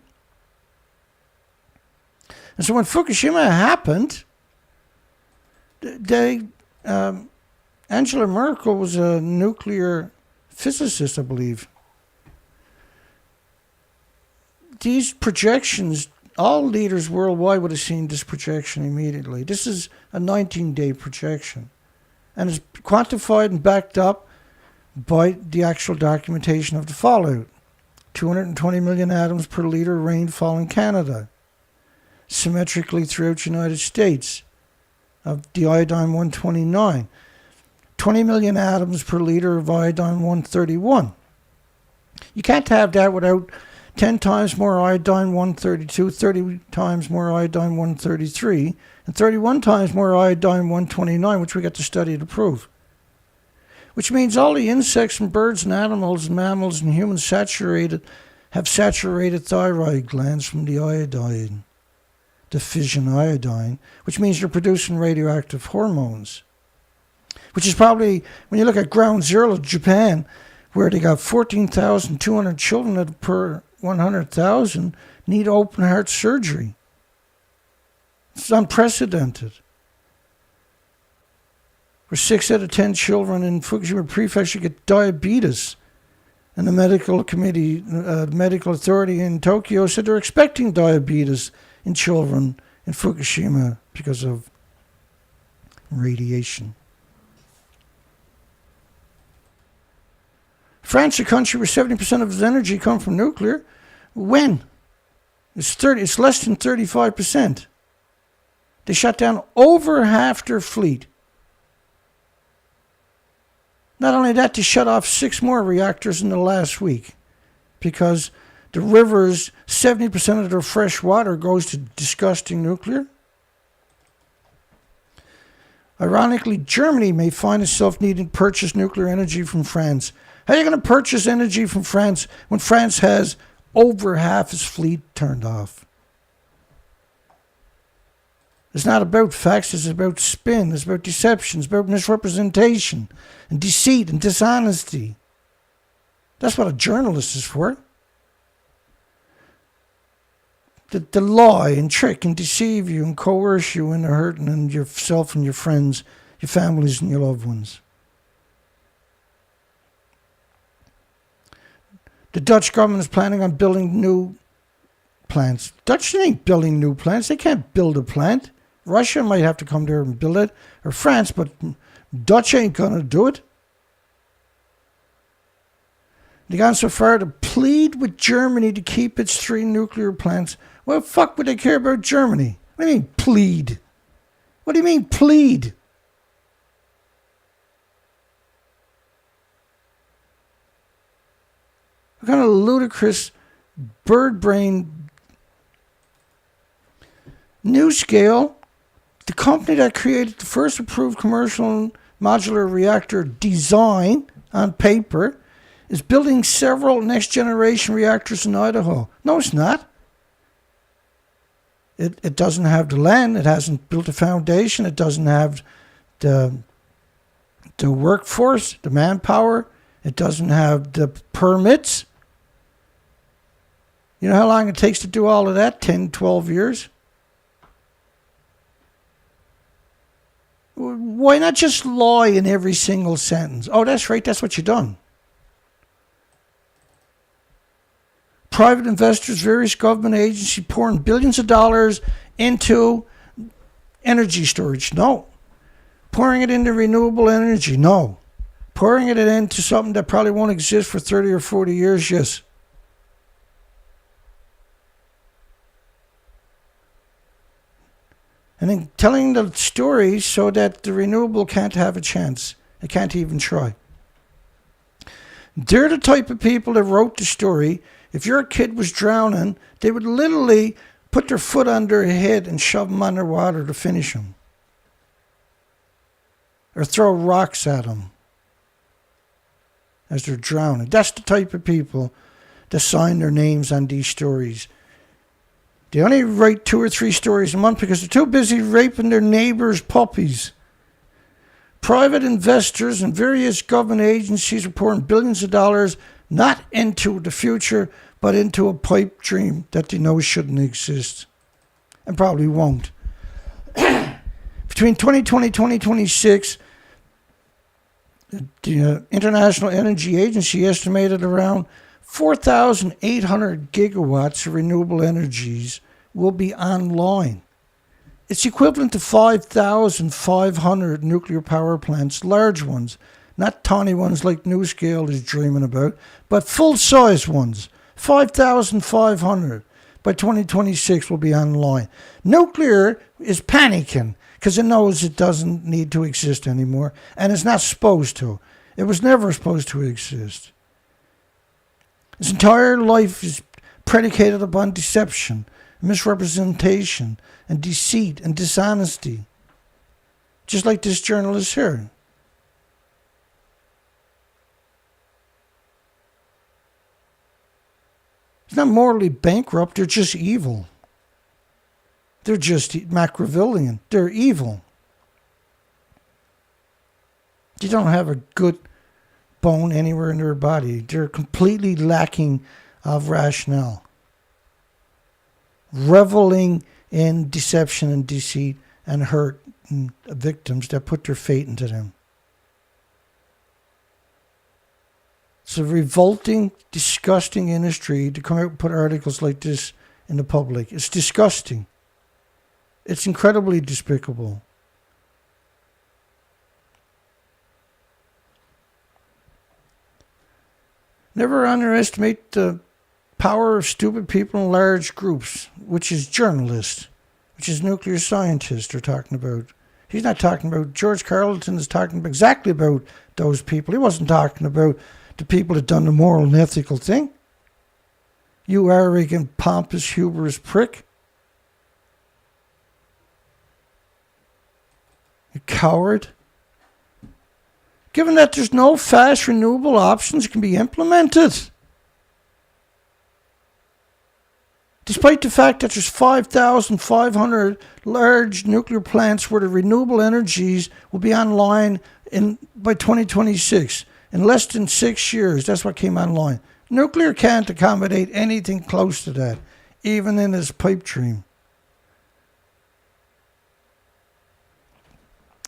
And so when Fukushima happened, Angela Merkel was a nuclear physicist, I believe. These projections, all leaders worldwide would have seen this projection immediately. This is a 19-day projection. And it's quantified and backed up by the actual documentation of the fallout. 220 million atoms per liter rainfall in Canada. Symmetrically throughout the United States of the iodine-129. 20 million atoms per liter of iodine-131. You can't have that without 10 times more iodine-132, 30 times more iodine-133, and 31 times more iodine-129, which we got to study to prove. Which means all the insects and birds and animals and mammals and humans have saturated thyroid glands from the iodine, the fission iodine, which means they're producing radioactive hormones. Which is probably, when you look at ground zero, Japan, where they got 14,200 children that per 100,000 need open heart surgery. It's unprecedented. Where 6 out of 10 children in Fukushima Prefecture get diabetes. And the medical committee, medical authority in Tokyo said they're expecting diabetes in children in Fukushima because of radiation. France, a country where 70% of its energy comes from nuclear, when? It's less than 35%. They shut down over half their fleet. Not only that, they shut off 6 more reactors in the last week because the rivers, 70% of their fresh water goes to disgusting nuclear. Ironically, Germany may find itself needing to purchase nuclear energy from France. How are you going to purchase energy from France when France has over half its fleet turned off? It's not about facts, it's about spin, it's about deception, it's about misrepresentation and deceit and dishonesty. That's what a journalist is for. To lie and trick and deceive you and coerce you into hurting and yourself and your friends, your families and your loved ones. The Dutch government is planning on building new plants. Dutch ain't building new plants. They can't build a plant. Russia might have to come there and build it, or France, but Dutch ain't gonna do it. They gone so far to plead with Germany to keep its 3 nuclear plants. Well, fuck would they care about Germany? What do you mean, plead? What do you mean, plead? What kind of ludicrous bird brain NuScale, the company that created the first approved commercial modular reactor design on paper, is building several next-generation reactors in Idaho. No, it's not. It doesn't have the land. It hasn't built a foundation. It doesn't have the workforce, the manpower. It doesn't have the permits. You know how long it takes to do all of that? 10, 12 years? Why not just lie in every single sentence? Oh, that's right. That's what you've done. Private investors, various government agencies pouring billions of dollars into energy storage. No. Pouring it into renewable energy. No. Pouring it into something that probably won't exist for 30 or 40 years. Yes. And then telling the story so that the renewable can't have a chance. It can't even try. They're the type of people that wrote the story. If your kid was drowning, they would literally put their foot on their head and shove them underwater to finish them. Or throw rocks at them as they're drowning. That's the type of people that sign their names on these stories. They only write 2 or 3 stories a month because they're too busy raping their neighbors' puppies. Private investors and various government agencies are pouring billions of dollars not into the future, but into a pipe dream that they know shouldn't exist and probably won't. Between 2020 and 2026, the International Energy Agency estimated around 4,800 gigawatts of renewable energies will be online. It's equivalent to 5,500 nuclear power plants, large ones, not tiny ones like NuScale is dreaming about, but full-size ones. 5,500 by 2026 will be online. Nuclear is panicking because it knows it doesn't need to exist anymore, and it's not supposed to. It was never supposed to exist. Its entire life is predicated upon deception, misrepresentation, and deceit and dishonesty. Just like this journalist here. It's not morally bankrupt, they're just evil. They're just Machiavellian. They're evil. They don't have a good bone anywhere in their body. They're completely lacking of rationale. Reveling in deception and deceit and hurt and victims that put their fate into them. It's a revolting, disgusting industry to come out and put articles like this in the public. It's disgusting. It's incredibly despicable. Never underestimate the power of stupid people in large groups, which is journalists, which is nuclear scientists they're talking about. He's not talking about, George Carleton is talking exactly about those people. He wasn't talking about the people that done the moral and ethical thing. You arrogant, pompous, hubris prick. You coward. Given that there's no fast renewable options that can be implemented. Despite the fact that there's 5,500 large nuclear plants where the renewable energies will be online by 2026. In less than 6 years, that's what came online. Nuclear can't accommodate anything close to that, even in its pipe dream.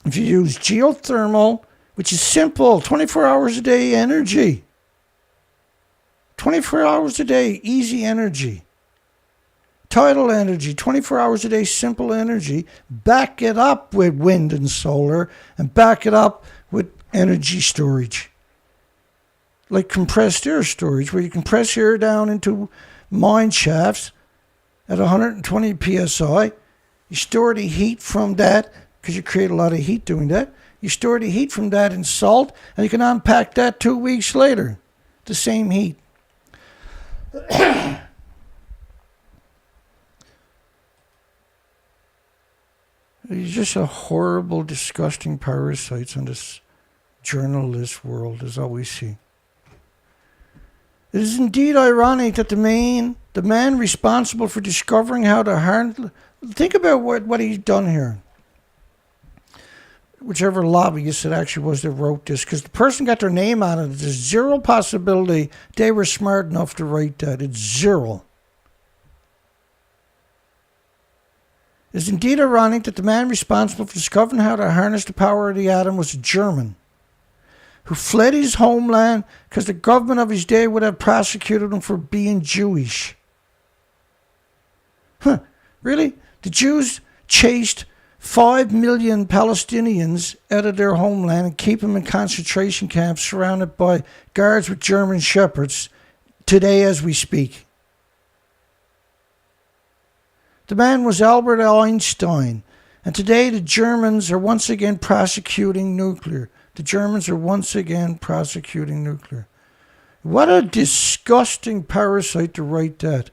If you use geothermal, which is simple, 24 hours a day energy. 24 hours a day, easy energy. Tidal energy, 24 hours a day, simple energy. Back it up with wind and solar, and back it up with energy storage. Like compressed air storage, where you compress air down into mine shafts at 120 psi. You store the heat from that, because you create a lot of heat doing that. You store the heat from that in salt, and you can unpack that 2 weeks later. The same heat. He's just a horrible, disgusting parasites on this journalist world, is all we see. It is indeed ironic that the man responsible for discovering how to harness... Think about what he's done here. Whichever lobbyist it actually was that wrote this, because the person got their name on it. There's zero possibility they were smart enough to write that. It's zero. It is indeed ironic that the man responsible for discovering how to harness the power of the atom was a German who fled his homeland because the government of his day would have prosecuted him for being Jewish. Huh, really? The Jews chased 5 million Palestinians out of their homeland and keep them in concentration camps surrounded by guards with German shepherds today as we speak. The man was Albert Einstein, and today the Germans are once again prosecuting nuclear. The Germans are once again prosecuting nuclear. What a disgusting parasite to write that.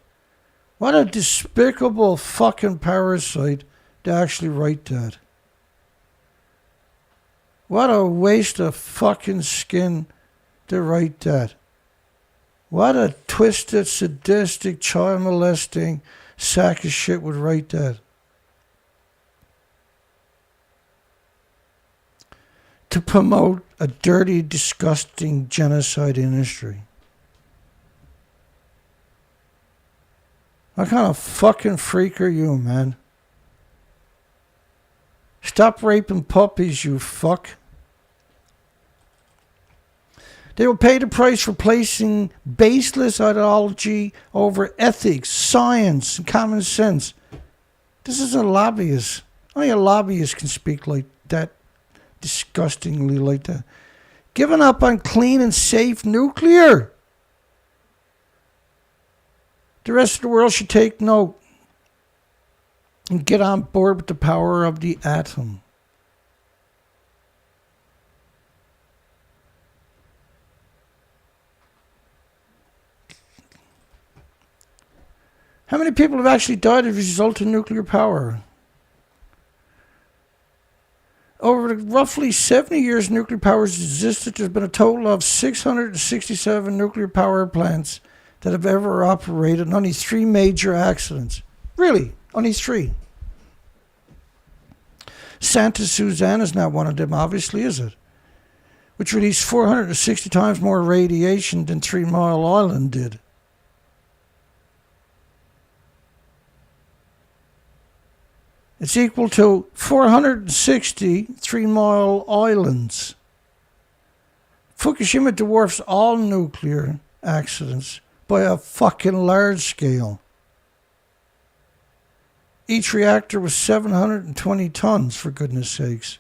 What a despicable fucking parasite to actually write that. What a waste of fucking skin to write that. What a twisted, sadistic, child molesting sack of shit would write that. To promote a dirty, disgusting genocide industry. What kind of fucking freak are you, man? Stop raping puppies, you fuck. They will pay the price for placing baseless ideology over ethics, science, and common sense. This is a lobbyist. Only a lobbyist can speak like that, disgustingly like that. Giving up on clean and safe nuclear. The rest of the world should take note and get on board with the power of the atom. How many people have actually died as a result of nuclear power? Over the roughly 70 years nuclear power has existed, there's been a total of 667 nuclear power plants that have ever operated, and only 3 major accidents. Really, only 3. Santa Susana is not one of them, obviously, is it? Which released 460 times more radiation than 3 Mile Island did. It's equal to 460 3 Mile Islands. Fukushima dwarfs all nuclear accidents by a fucking large scale. Each reactor was 720 tons, for goodness sakes.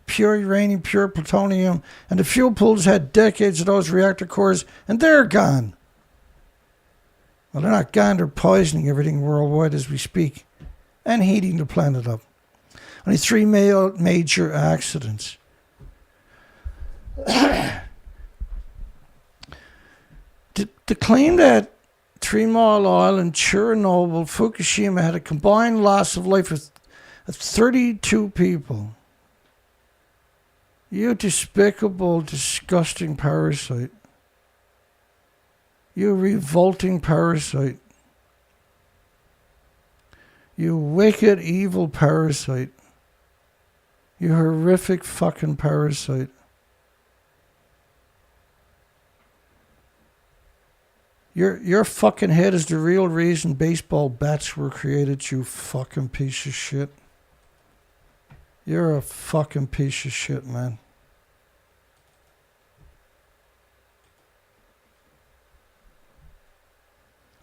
Pure uranium, pure plutonium, and the fuel pools had decades of those reactor cores, and they're gone. Well, they're not gone, they're poisoning everything worldwide as we speak, and heating the planet up. Only 3 major accidents. The claim that Three Mile Island, Chernobyl, Fukushima had a combined loss of life of 32 people. You despicable, disgusting parasite. You revolting parasite. You wicked, evil parasite. You horrific fucking parasite. Your fucking head is the real reason baseball bats were created, you fucking piece of shit. You're a fucking piece of shit, man.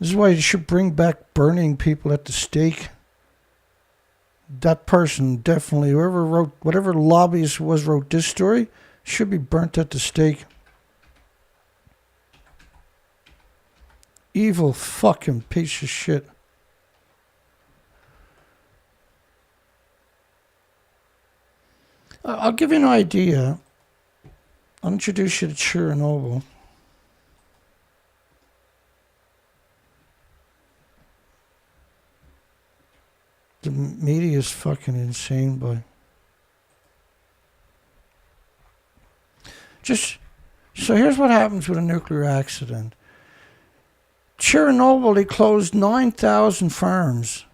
This is why you should bring back burning people at the stake. That person definitely, whoever wrote, whatever lobbyist was wrote this story, should be burnt at the stake. Evil fucking piece of shit. I'll give you an idea. I'll introduce you to Chernobyl. The media is fucking insane, boy. So here's what happens with a nuclear accident. Chernobyl, they closed 9,000 farms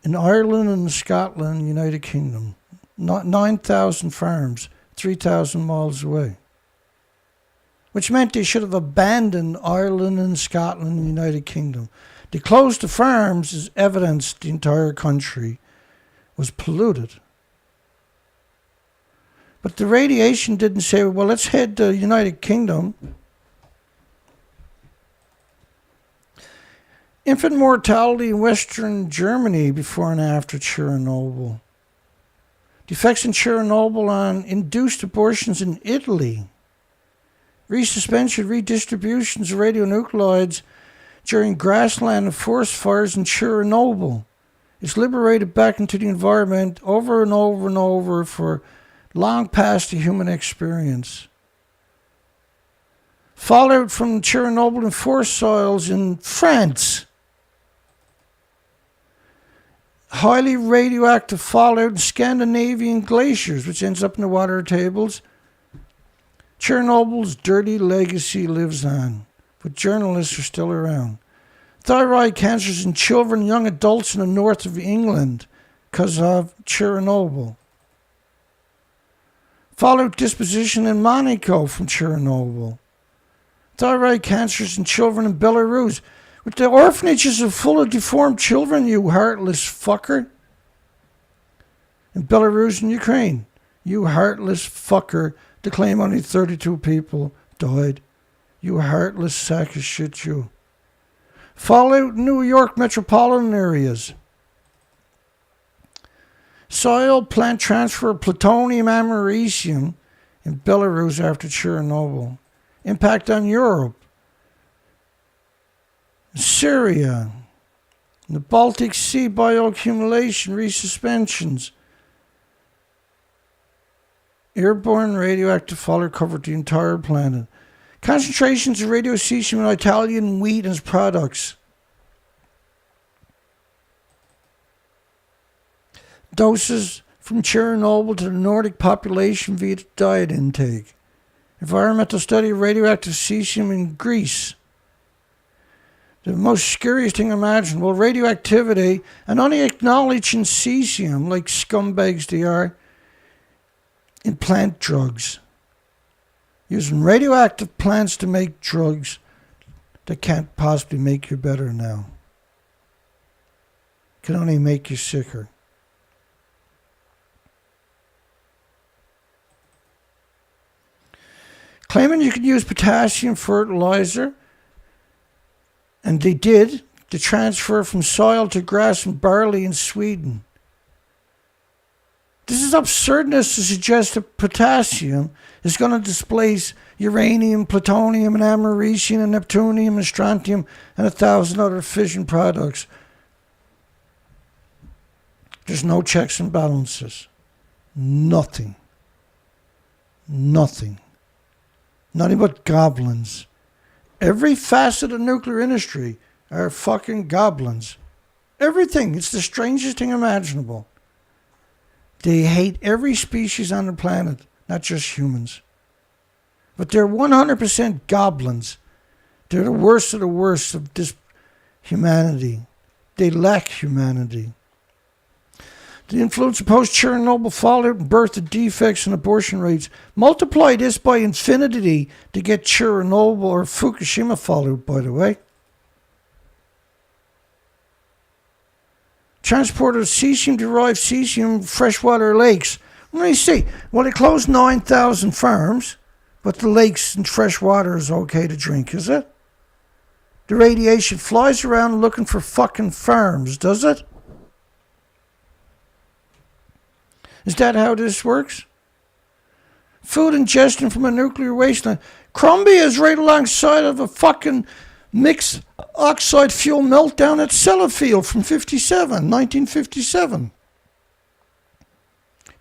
in Ireland and Scotland, United Kingdom. 9,000 farms, 3,000 miles away. Which meant they should have abandoned Ireland and Scotland and United Kingdom. They closed the farms as evidence the entire country was polluted. But the radiation didn't say, well, let's head to United Kingdom. Infant mortality in Western Germany before and after Chernobyl. The effects in Chernobyl on induced abortions in Italy. Resuspension, redistributions of radionuclides during grassland and forest fires in Chernobyl. It's liberated back into the environment over and over and over for long past the human experience. Fallout from Chernobyl and forest soils in France. Highly radioactive fallout in Scandinavian glaciers, which ends up in the water tables. Chernobyl's dirty legacy lives on, but journalists are still around. Thyroid cancers in children and young adults in the north of England because of Chernobyl. Fallout disposition in Monaco from Chernobyl. Thyroid cancers in children in Belarus. But the orphanages are full of deformed children, you heartless fucker. In Belarus and Ukraine, you heartless fucker, to claim only 32 people died. You heartless sack of shit, you. Fallout in New York metropolitan areas. Soil plant transfer of plutonium americium in Belarus after Chernobyl. Impact on Europe. Syria, the Baltic Sea bioaccumulation, resuspensions. Airborne radioactive fallout covered the entire planet. Concentrations of radiocesium in Italian wheat and its products. Doses from Chernobyl to the Nordic population via diet intake. Environmental study of radioactive cesium in Greece. The most scariest thing imaginable, radioactivity, and only acknowledging cesium, like scumbags they are, in plant drugs. Using radioactive plants to make drugs that can't possibly make you better now. Can only make you sicker. Claiming you could use potassium fertilizer, and they did, to transfer from soil to grass and barley in Sweden. This is absurdness to suggest that potassium is going to displace uranium, plutonium, and americium, and neptunium, and strontium, and 1,000 other fission products. There's no checks and balances. Nothing. Nothing. Nothing but goblins. Every facet of the nuclear industry are fucking goblins. Everything. It's the strangest thing imaginable. They hate every species on the planet, not just humans. But they're 100% goblins. They're the worst of this humanity. They lack humanity. The influence of post-Chernobyl fallout and birth of defects and abortion rates. Multiply this by infinity to get Chernobyl or Fukushima fallout, by the way. Transport of cesium-derived cesium freshwater lakes. Let me see. Well, they closed 9,000 farms, but the lakes and fresh water is okay to drink, is it? The radiation flies around looking for fucking farms, does it? Is that how this works? Food ingestion from a nuclear wasteland. Crumbia is right alongside of a fucking mixed oxide fuel meltdown at Sellafield from 1957.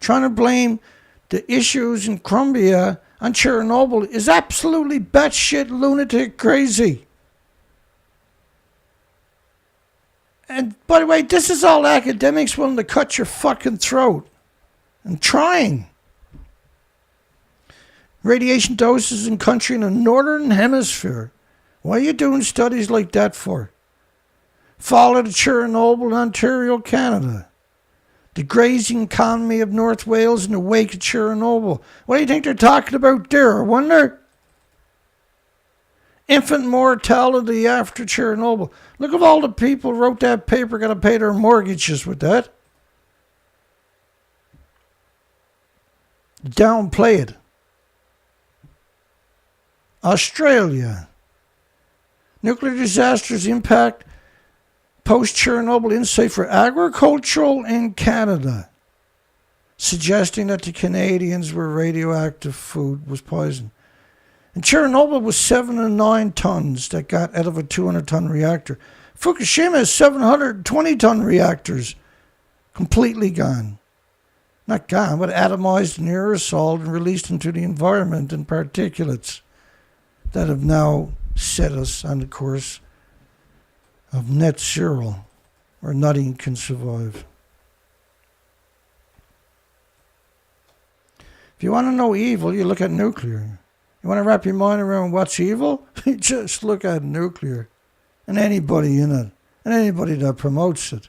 Trying to blame the issues in Crumbia on Chernobyl is absolutely batshit lunatic crazy. And by the way, this is all academics willing to cut your fucking throat. And trying. Radiation doses in country in the northern hemisphere. Why are you doing studies like that for? Fallout of Chernobyl in Ontario, Canada. The grazing economy of North Wales in the wake of Chernobyl. What do you think they're talking about there? I wonder. Infant mortality after Chernobyl. Look at all the people who wrote that paper got to pay their mortgages with that. Downplay it. Australia. Nuclear disasters impact post-Chernobyl insight for agricultural in Canada, suggesting that the Canadians were radioactive food was poison. And Chernobyl was 7 and 9 tons that got out of a 200-ton reactor. Fukushima is 720-ton reactors, completely gone. Not gone, but atomized and aerosoled and released into the environment in particulates that have now set us on the course of net zero, where nothing can survive. If you want to know evil, you look at nuclear. You want to wrap your mind around what's evil? You just look at nuclear and anybody in it and anybody that promotes it.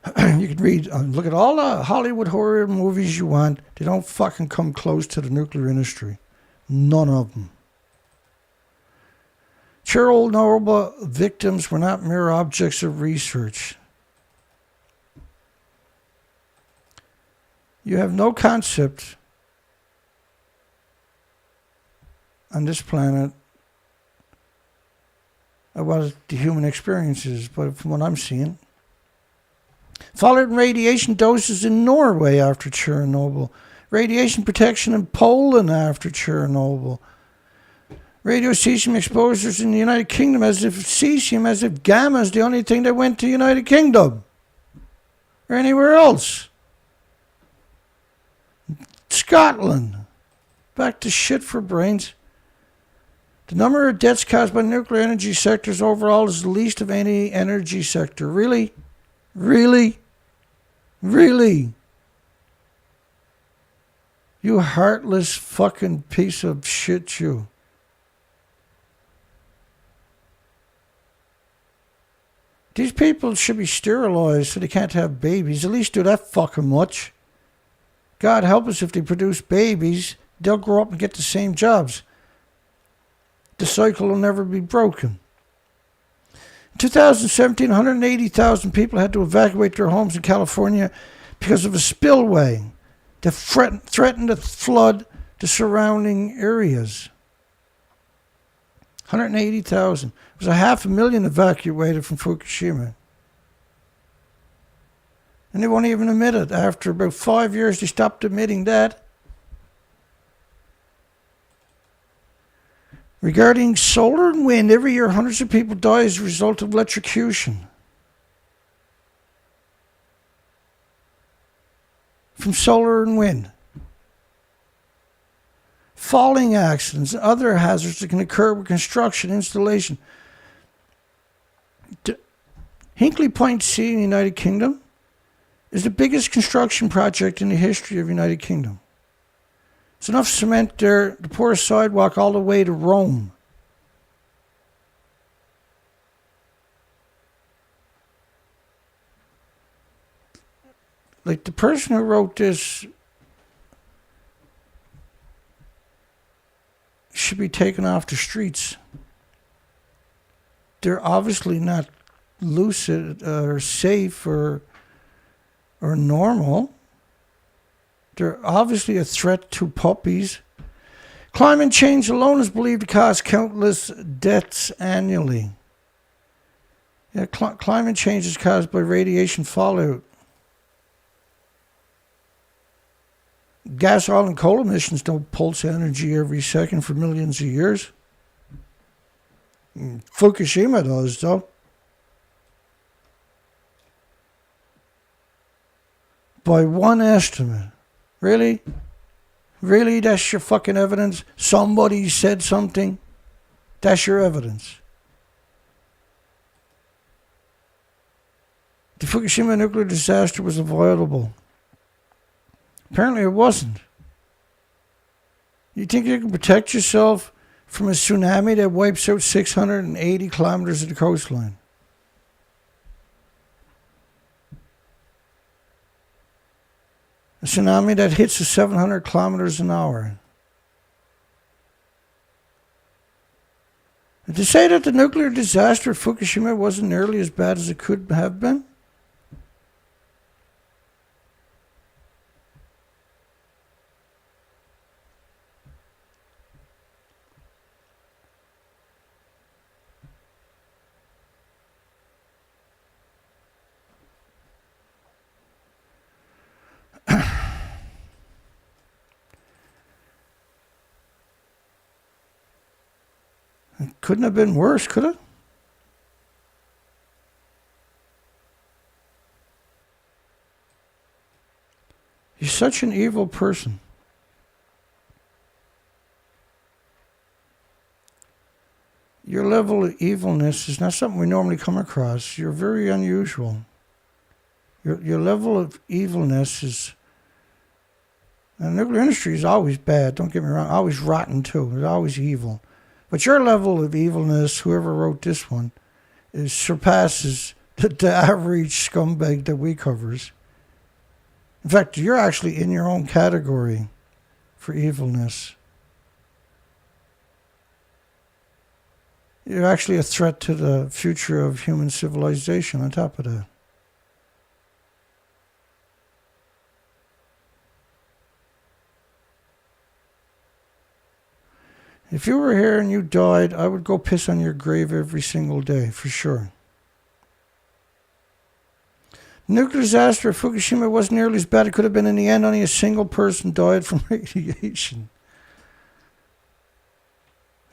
You can read, look at all the Hollywood horror movies you want. They don't fucking come close to the nuclear industry. None of them. Chernobyl victims were not mere objects of research. You have no concept on this planet of what the human experience is, but from what I'm seeing. Fallout and radiation doses in Norway after Chernobyl. Radiation protection in Poland after Chernobyl. Radiocesium exposures in the United Kingdom as if gamma is the only thing that went to the United Kingdom. Or anywhere else. Scotland. Back to shit for brains. The number of deaths caused by nuclear energy sectors overall is the least of any energy sector. Really? Really? Really? You heartless fucking piece of shit, you. These people should be sterilized so they can't have babies. At least do that fucking much. God help us if they produce babies. They'll grow up and get the same jobs. The cycle will never be broken. In 2017, 180,000 people had to evacuate their homes in California because of a spillway that threatened to flood the surrounding areas. 180,000. It was 500,000 evacuated from Fukushima. And they won't even admit it. After about 5 years, they stopped admitting that. Regarding solar and wind, every year hundreds of people die as a result of electrocution from solar and wind. falling accidents, and other hazards that can occur with construction installation. Hinkley Point C in the United Kingdom is the biggest construction project in the history of the United Kingdom. It's enough cement there to pour a sidewalk all the way to Rome. Like, the person who wrote this should be taken off the streets. They're obviously not lucid or safe or normal. They're obviously a threat to puppies. Climate change alone is believed to cause countless deaths annually. Yeah, climate change is caused by radiation fallout. Gas, oil, and coal emissions don't pulse energy every second for millions of years. Fukushima does, though. By one estimate. Really? Really? That's your fucking evidence? Somebody said something? That's your evidence? The Fukushima nuclear disaster was avoidable. Apparently it wasn't. You think you can protect yourself from a tsunami that wipes out 680 kilometers of the coastline? A tsunami that hits at 700 kilometers an hour. And to say that the nuclear disaster at Fukushima wasn't nearly as bad as it could have been? It couldn't have been worse, could it? You're such an evil person. Your level of evilness is not something we normally come across. You're very unusual. Your level of evilness is... The nuclear industry is always bad, don't get me wrong. Always rotten, too. It's always evil. But your level of evilness, whoever wrote this one, surpasses the average scumbag that we covers. In fact, you're actually in your own category for evilness. You're actually a threat to the future of human civilization on top of that. If you were here and you died, I would go piss on your grave every single day, for sure. The nuclear disaster at Fukushima wasn't nearly as bad. It could have been in the end. Only a single person died from radiation.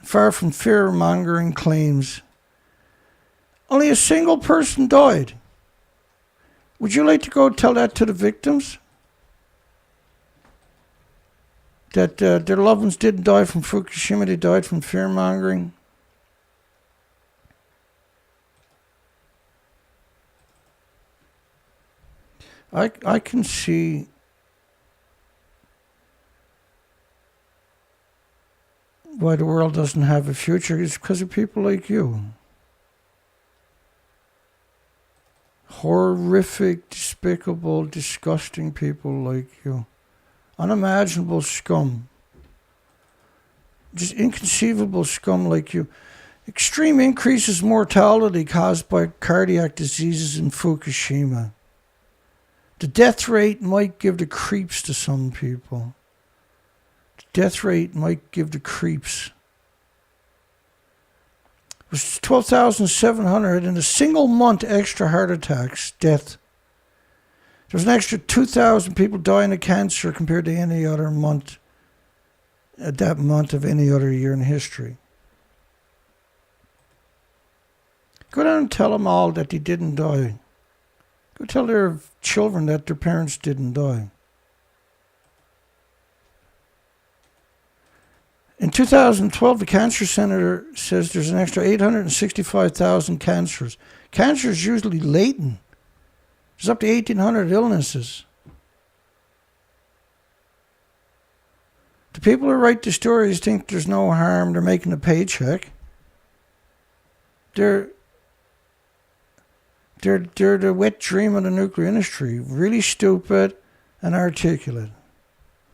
Far from fear-mongering claims. Only a single person died. Would you like to go tell that to the victims? That their loved ones didn't die from Fukushima, they died from fear-mongering? I can see why the world doesn't have a future. It's because of people like you. Horrific, despicable, disgusting people like you. Unimaginable scum. Just inconceivable scum like you. Extreme increases mortality caused by cardiac diseases in Fukushima. The death rate might give the creeps to some people. The death rate might give the creeps. It was 12,700 in a single month extra heart attacks, death. There's an extra 2,000 people dying of cancer compared to any other month, that month of any other year in history. Go down and tell them all that they didn't die. Go tell their children that their parents didn't die. In 2012, the Cancer Center says there's an extra 865,000 cancers. Cancer is usually latent. There's up to 1,800 illnesses. The people who write the stories think there's no harm. They're making a paycheck. They're the wet dream of the nuclear industry. Really stupid and articulate.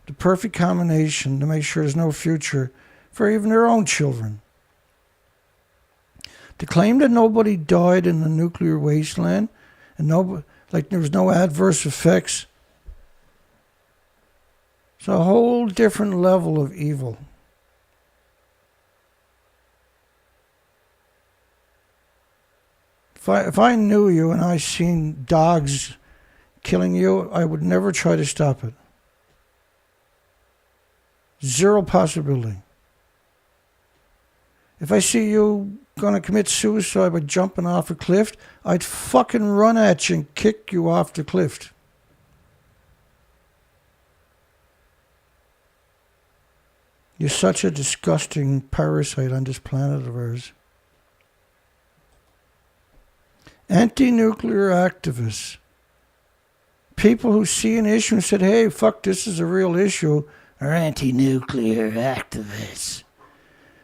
The perfect combination to make sure there's no future for even their own children. To claim that nobody died in the nuclear wasteland and there was no adverse effects. It's a whole different level of evil. If I knew you and I seen dogs killing you, I would never try to stop it. Zero possibility. If I see you gonna commit suicide by jumping off a cliff, I'd fucking run at you and kick you off the cliff. You're such a disgusting parasite on this planet of ours. Anti-nuclear activists. People who see an issue and said, hey, fuck, this is a real issue, are anti-nuclear activists.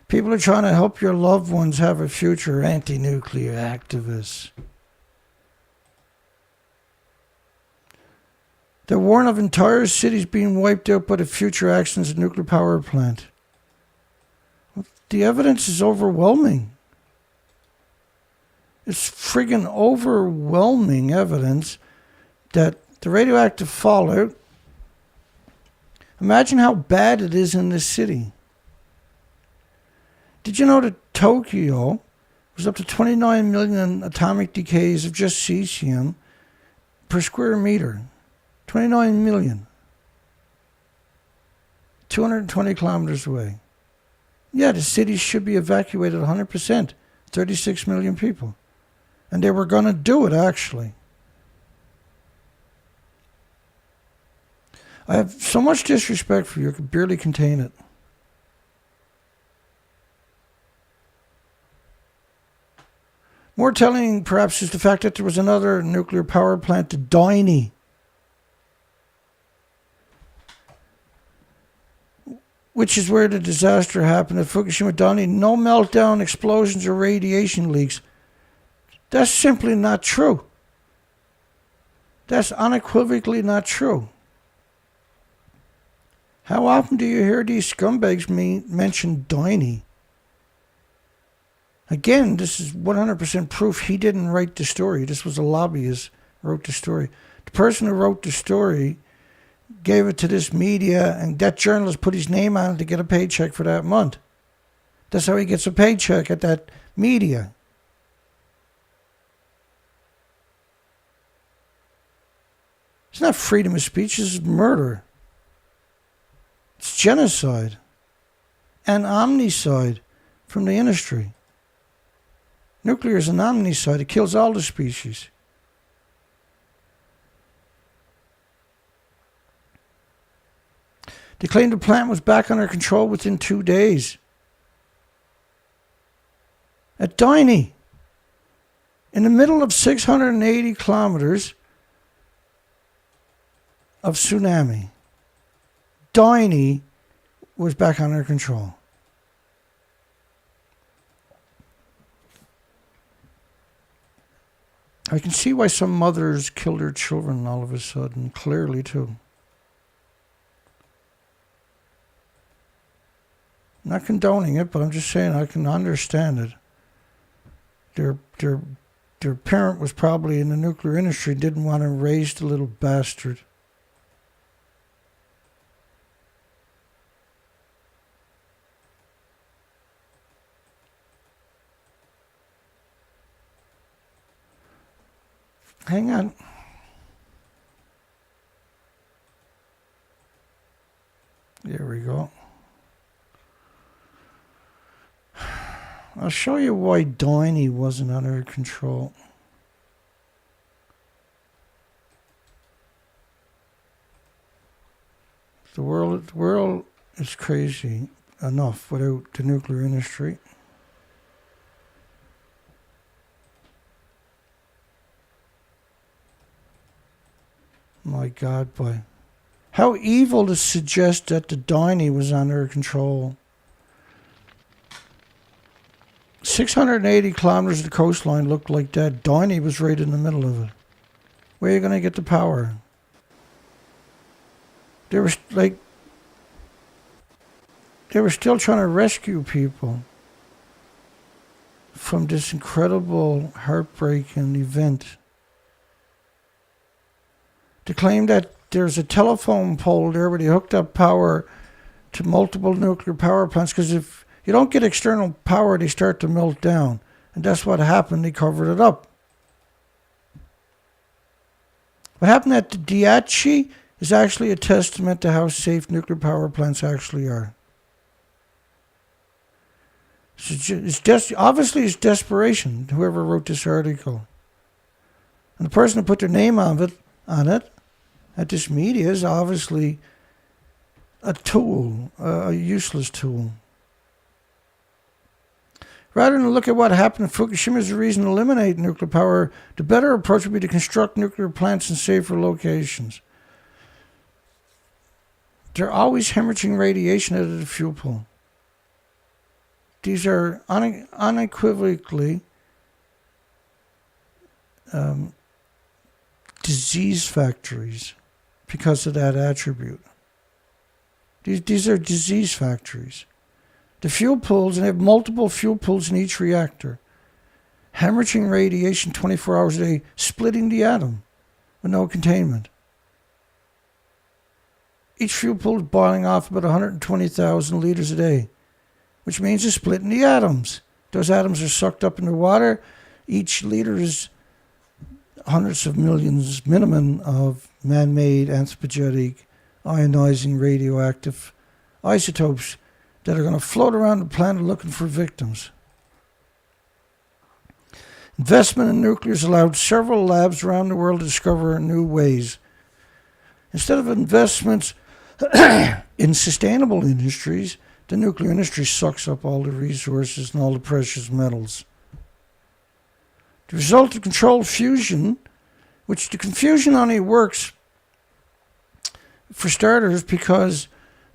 People who are trying to help your loved ones have a future are anti-nuclear activists. They warn of entire cities being wiped out by the future actions of the nuclear power plant. Well, the evidence is overwhelming. It's friggin' overwhelming evidence that the radioactive fallout, imagine how bad it is in this city. Did you know that Tokyo was up to 29 million atomic decays of just cesium per square meter? 29 million. 220 kilometers away. Yeah, the city should be evacuated 100%. 36 million people. And they were going to do it, actually. I have so much disrespect for you, I could barely contain it. More telling, perhaps, is the fact that there was another nuclear power plant at Doiny, which is where the disaster happened at Fukushima Daiichi. No meltdown, explosions, or radiation leaks. That's simply not true. That's unequivocally not true. How often do you hear these scumbags mention Daiichi? Again, this is 100% proof he didn't write the story. This was a lobbyist who wrote the story. The person who wrote the story gave it to this media, and that journalist put his name on it to get a paycheck for that month. That's how he gets a paycheck at that media. It's not freedom of speech, this is murder. It's genocide and omnicide from the industry. Nuclear is an omnicide, it kills all the species. They claimed the plant was back under control within 2 days. At Daiichi, in the middle of 680 kilometers of tsunami, Daiichi was back under control. I can see why some mothers kill their children all of a sudden, clearly too. I'm not condoning it, but I'm just saying I can understand it. Their parent was probably in the nuclear industry, didn't want to raise the little bastard. Hang on. There we go. I'll show you why Daiichi wasn't under control. The world is crazy. enough without the nuclear industry. My God, boy. How evil to suggest that the Diney was under control. 680 kilometers of the coastline looked like that. Diney was right in the middle of it. Where are you going to get the power? They were still trying to rescue people from this incredible, heartbreaking event. To claim that there's a telephone pole there where they hooked up power to multiple nuclear power plants, because if you don't get external power, they start to melt down. And that's what happened. They covered it up. What happened at the Diablo is actually a testament to how safe nuclear power plants actually are. Obviously, it's desperation, whoever wrote this article. And the person who put their name on it at this media is obviously a tool, a useless tool. Rather than look at what happened in Fukushima as a reason to eliminate nuclear power, the better approach would be to construct nuclear plants in safer locations. They're always hemorrhaging radiation out of the fuel pool. These are unequivocally disease factories because of that attribute. These are disease factories. The fuel pools, and they have multiple fuel pools in each reactor, hemorrhaging radiation 24 hours a day, splitting the atom with no containment. Each fuel pool is boiling off about 120,000 liters a day, which means it's splitting the atoms. Those atoms are sucked up in the water. Each liter is hundreds of millions minimum of man-made, anthropogenic, ionizing radioactive isotopes that are going to float around the planet looking for victims. Investment in nuclear has allowed several labs around the world to discover new ways. Instead of investments in sustainable industries, the nuclear industry sucks up all the resources and all the precious metals. The result of controlled fusion, which the confusion only works, for starters, because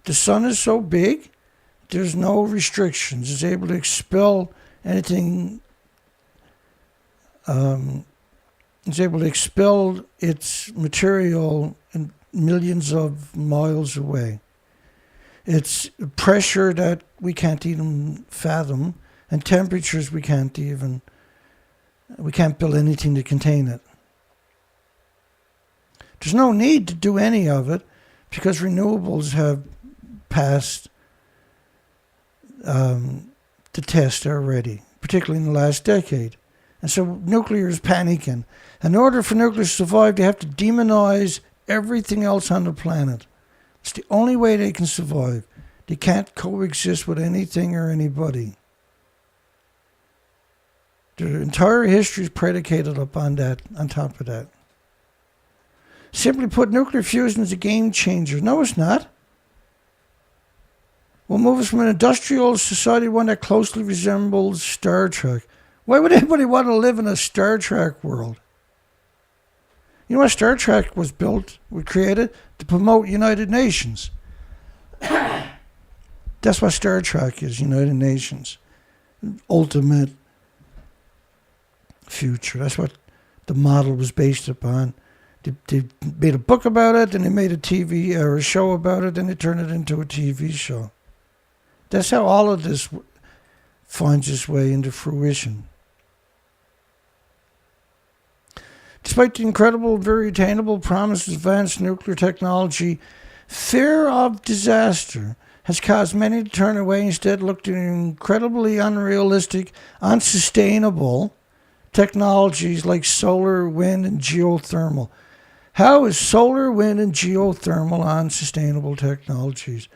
the sun is so big, there's no restrictions. It's able to expel anything. It's able to expel its material in millions of miles away. It's pressure that we can't even fathom, and temperatures we can't build anything to contain it. There's no need to do any of it because renewables have passed the test already, particularly in the last decade. And so nuclear is panicking. In order for nuclear to survive, they have to demonize everything else on the planet. It's the only way they can survive. They can't coexist with anything or anybody. Their entire history is predicated upon that, on top of that. Simply put, nuclear fusion is a game changer. No, it's not. We'll move us from an industrial society to one that closely resembles Star Trek. Why would anybody want to live in a Star Trek world? You know what Star Trek was created to promote United Nations. That's what Star Trek is, United Nations. Ultimate future. That's what the model was based upon. They made a book about it, and they made a TV or a show about it, and they turned it into a TV show. That's how all of this finds its way into fruition. Despite the incredible, very attainable promise of advanced nuclear technology, fear of disaster has caused many to turn away and instead look to incredibly unrealistic, unsustainable technologies like solar, wind, and geothermal. How is solar, wind, and geothermal unsustainable technologies?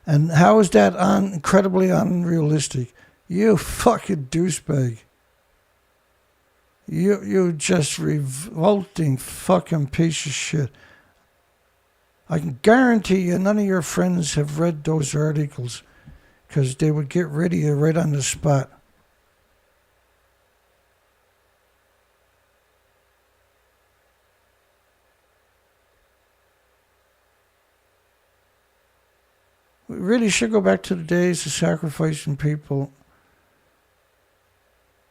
And how is that incredibly unrealistic? You fucking douchebag. You just revolting fucking piece of shit. I can guarantee you none of your friends have read those articles. because they would get rid of you right on the spot. We really should go back to the days of sacrificing people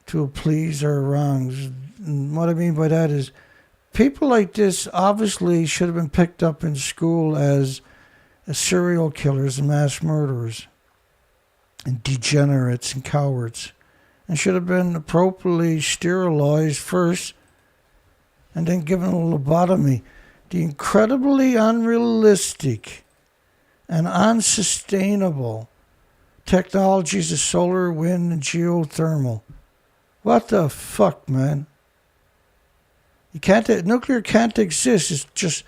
to appease our wrongs. And what I mean by that is people like this obviously should have been picked up in school as serial killers and mass murderers and degenerates and cowards, and should have been appropriately sterilized first and then given a lobotomy. The incredibly unrealistic and unsustainable technologies of solar, wind, and geothermal. What the fuck, man? Nuclear can't exist. It's just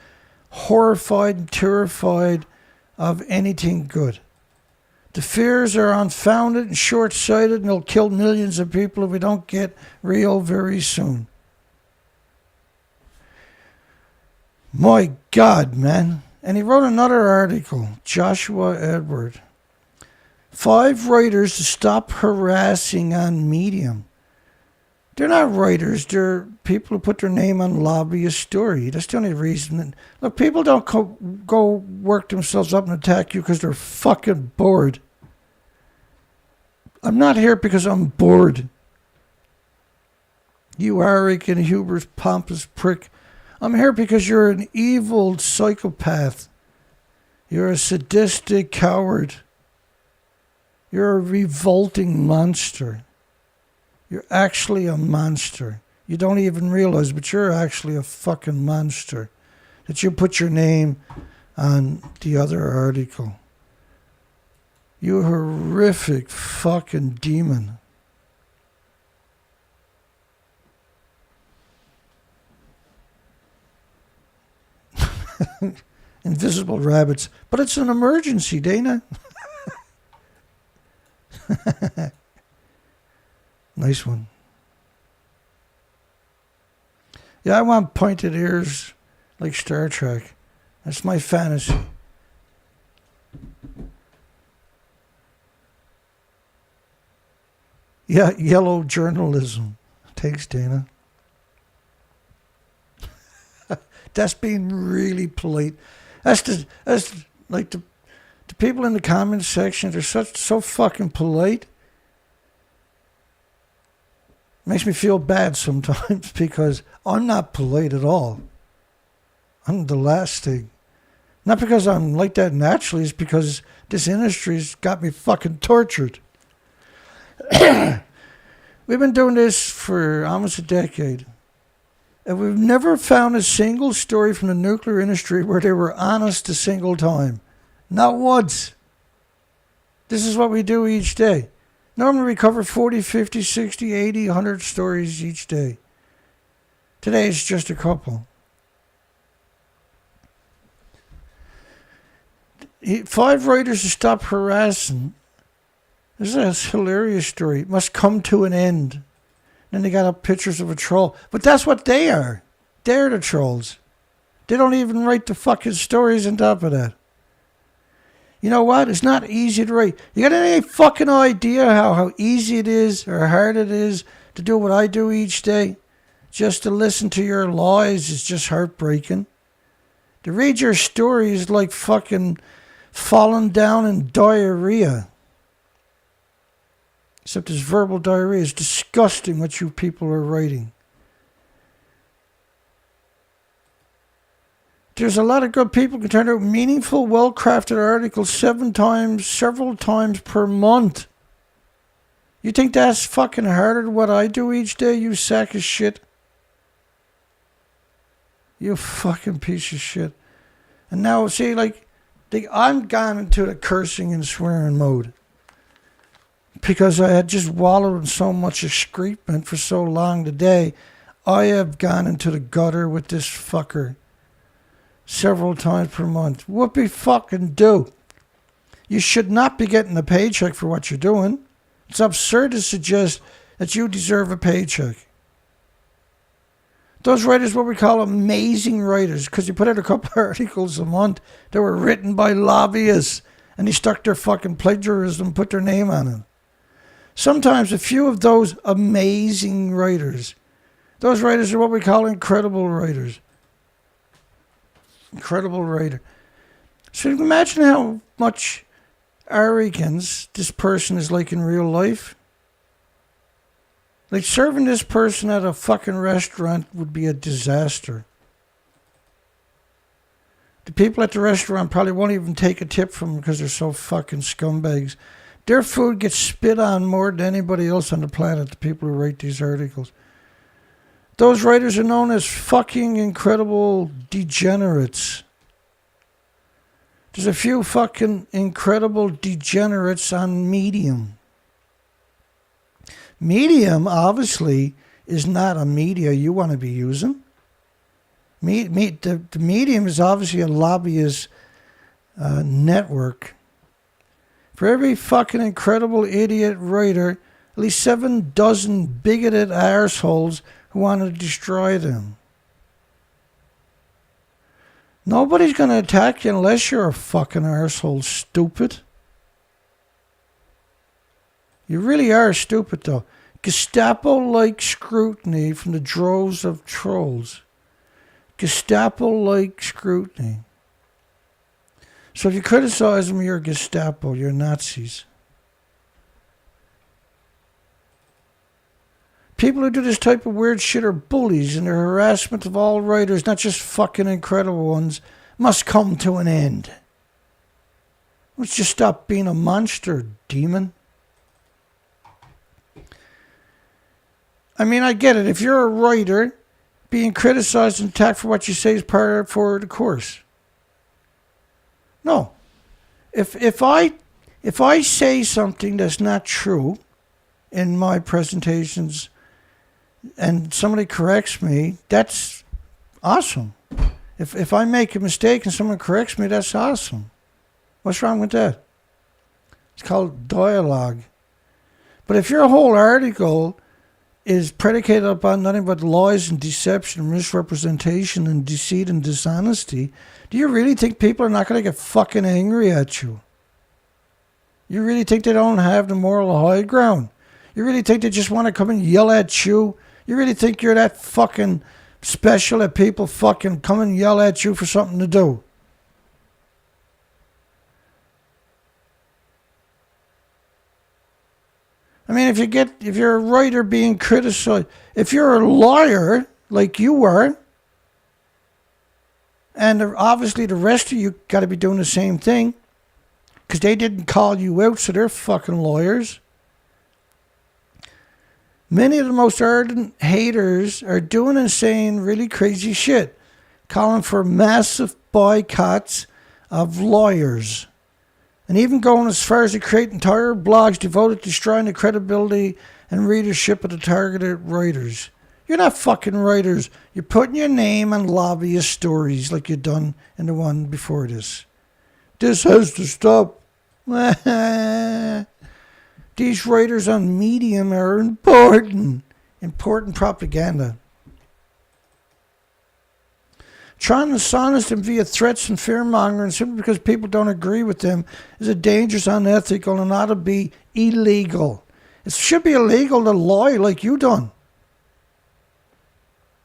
horrified and terrified of anything good. The fears are unfounded and short-sighted, and they'll kill millions of people if we don't get real very soon. My God, man. And he wrote another article, Joshua Edward. 5 writers to stop harassing on Medium. They're not writers. They're people who put their name on lobbyist story. That's the only reason. Look, people don't go work themselves up and attack you because they're fucking bored. I'm not here because I'm bored. You arrogant, hubris, pompous prick. I'm here because you're an evil psychopath. You're a sadistic coward. You're a revolting monster. You're actually a monster. You don't even realize, but you're actually a fucking monster. That you put your name on the other article. You horrific fucking demon. Invisible rabbits. But it's an emergency, Dana. Nice one. Yeah, I want pointed ears like Star Trek. That's my fantasy. Yeah, yellow journalism. Thanks, Dana. That's being really polite. That's like the people in the comments section. They're so fucking polite. Makes me feel bad sometimes because I'm not polite at all. I'm the last thing. Not because I'm like that naturally. It's because this industry's got me fucking tortured. We've been doing this for almost a decade. And we've never found a single story from the nuclear industry where they were honest a single time. Not once. This is what we do each day. Normally we cover 40, 50, 60, 80, 100 stories each day. Today it's just a couple. 5 writers to stop harassing. This is a hilarious story. It must come to an end. Then they got up pictures of a troll. But that's what they are. They're the trolls. They don't even write the fucking stories on top of that. You know what? It's not easy to write. You got any fucking idea how easy it is or hard it is to do what I do each day? Just to listen to your lies is just heartbreaking. To read your story is like fucking falling down in diarrhea. Except this verbal diarrhea is disgusting what you people are writing. There's a lot of good people who can turn out meaningful, well-crafted articles several times per month. You think that's fucking harder than what I do each day, you sack of shit? You fucking piece of shit. And now, see, I'm gone into the cursing and swearing mode. Because I had just wallowed in so much excrement for so long today, I have gone into the gutter with this fucker several times per month. Whoopee fucking do. You should not be getting a paycheck for what you're doing. It's absurd to suggest that you deserve a paycheck. Those writers, what we call amazing writers, because you put out a couple articles a month that were written by lobbyists and they stuck their fucking plagiarism, put their name on it. Sometimes a few of those amazing writers, those writers are what we call incredible writers. Incredible writer. So you can imagine how much arrogance this person is like in real life. Like serving this person at a fucking restaurant would be a disaster. The people at the restaurant probably won't even take a tip from them because they're so fucking scumbags. Their food gets spit on more than anybody else on the planet, the people who write these articles. Those writers are known as fucking incredible degenerates. There's a few fucking incredible degenerates on Medium. Medium, obviously, is not a media you want to be using. The Medium is obviously a lobbyist network. For every fucking incredible idiot writer, at least 7 dozen bigoted arseholes who want to destroy them. Nobody's going to attack you unless you're a fucking arsehole, stupid. You really are stupid, though. Gestapo-like scrutiny from the droves of trolls. Gestapo-like scrutiny. So if you criticize them, you're Gestapo, you're Nazis. People who do this type of weird shit are bullies, and their harassment of all writers, not just fucking incredible ones, must come to an end. Let's just stop being a monster, demon. I mean, I get it. If you're a writer, being criticized and attacked for what you say is part for the course. No. If I say something that's not true in my presentations and somebody corrects me, that's awesome. If I make a mistake and someone corrects me, that's awesome. What's wrong with that? It's called dialogue. But if your whole article is predicated upon nothing but lies and deception, misrepresentation and deceit and dishonesty, do you really think people are not going to get fucking angry at you? You really think they don't have the moral high ground? You really think they just want to come and yell at you? You really think you're that fucking special that people fucking come and yell at you for something to do? I mean, if you're a writer being criticized, if you're a lawyer like you were, and obviously the rest of you got to be doing the same thing, because they didn't call you out, so they're fucking lawyers. Many of the most ardent haters are doing and saying really crazy shit, calling for massive boycotts of lawyers. And even going as far as to create entire blogs devoted to destroying the credibility and readership of the targeted writers. You're not fucking writers. You're putting your name on lobbyist stories like you've done in the one before this. This has to stop. These writers on Medium are important. Important propaganda. Trying to silence them via threats and fear-mongering simply because people don't agree with them is a dangerous, unethical, and ought to be illegal. It should be illegal to lie like you done.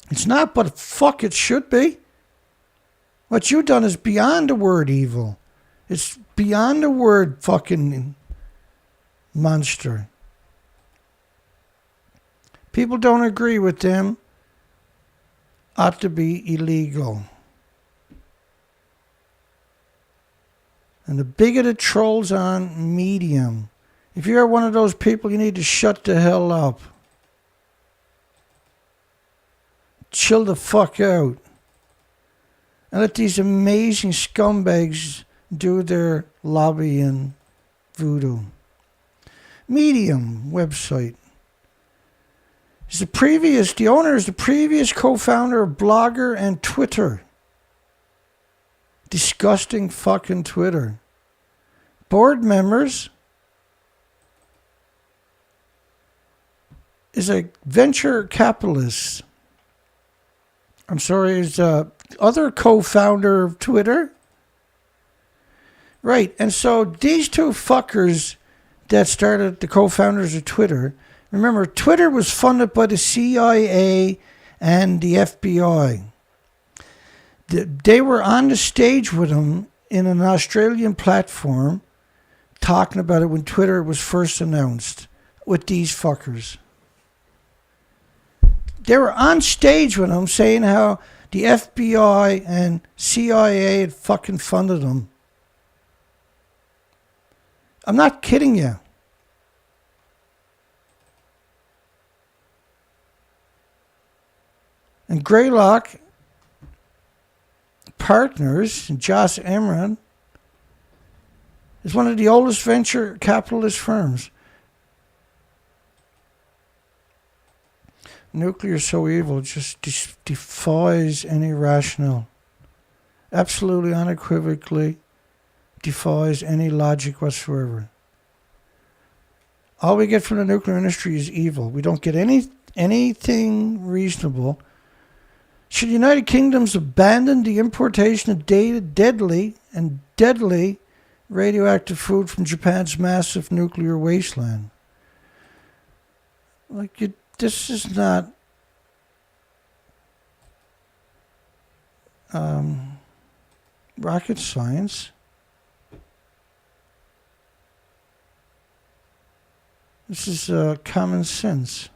It's not, but fuck, it should be. What you done is beyond the word evil. It's beyond the word fucking monster. People don't agree with them. Ought to be illegal. And the bigoted trolls on Medium. If you're one of those people, you need to shut the hell up. Chill the fuck out. And let these amazing scumbags do their lobbying voodoo. Medium website. The owner is the previous co-founder of Blogger and Twitter. Disgusting fucking Twitter. Board members is a venture capitalist. Is other co-founder of Twitter. Right. And so these two fuckers that started, the co-founders of Twitter, remember, Twitter was funded by the CIA and the FBI. They were on the stage with him in an Australian platform talking about it when Twitter was first announced with these fuckers. They were on stage with him saying how the FBI and CIA had fucking funded them. I'm not kidding you. And Greylock Partners, Josh Emran, is one of the oldest venture capitalist firms. Nuclear is so evil, it just defies any rationale. Absolutely unequivocally defies any logic whatsoever. All we get from the nuclear industry is evil. We don't get anything reasonable. Should the United Kingdoms abandon the importation of deadly radioactive food from Japan's massive nuclear wasteland? This is not rocket science. This is common sense.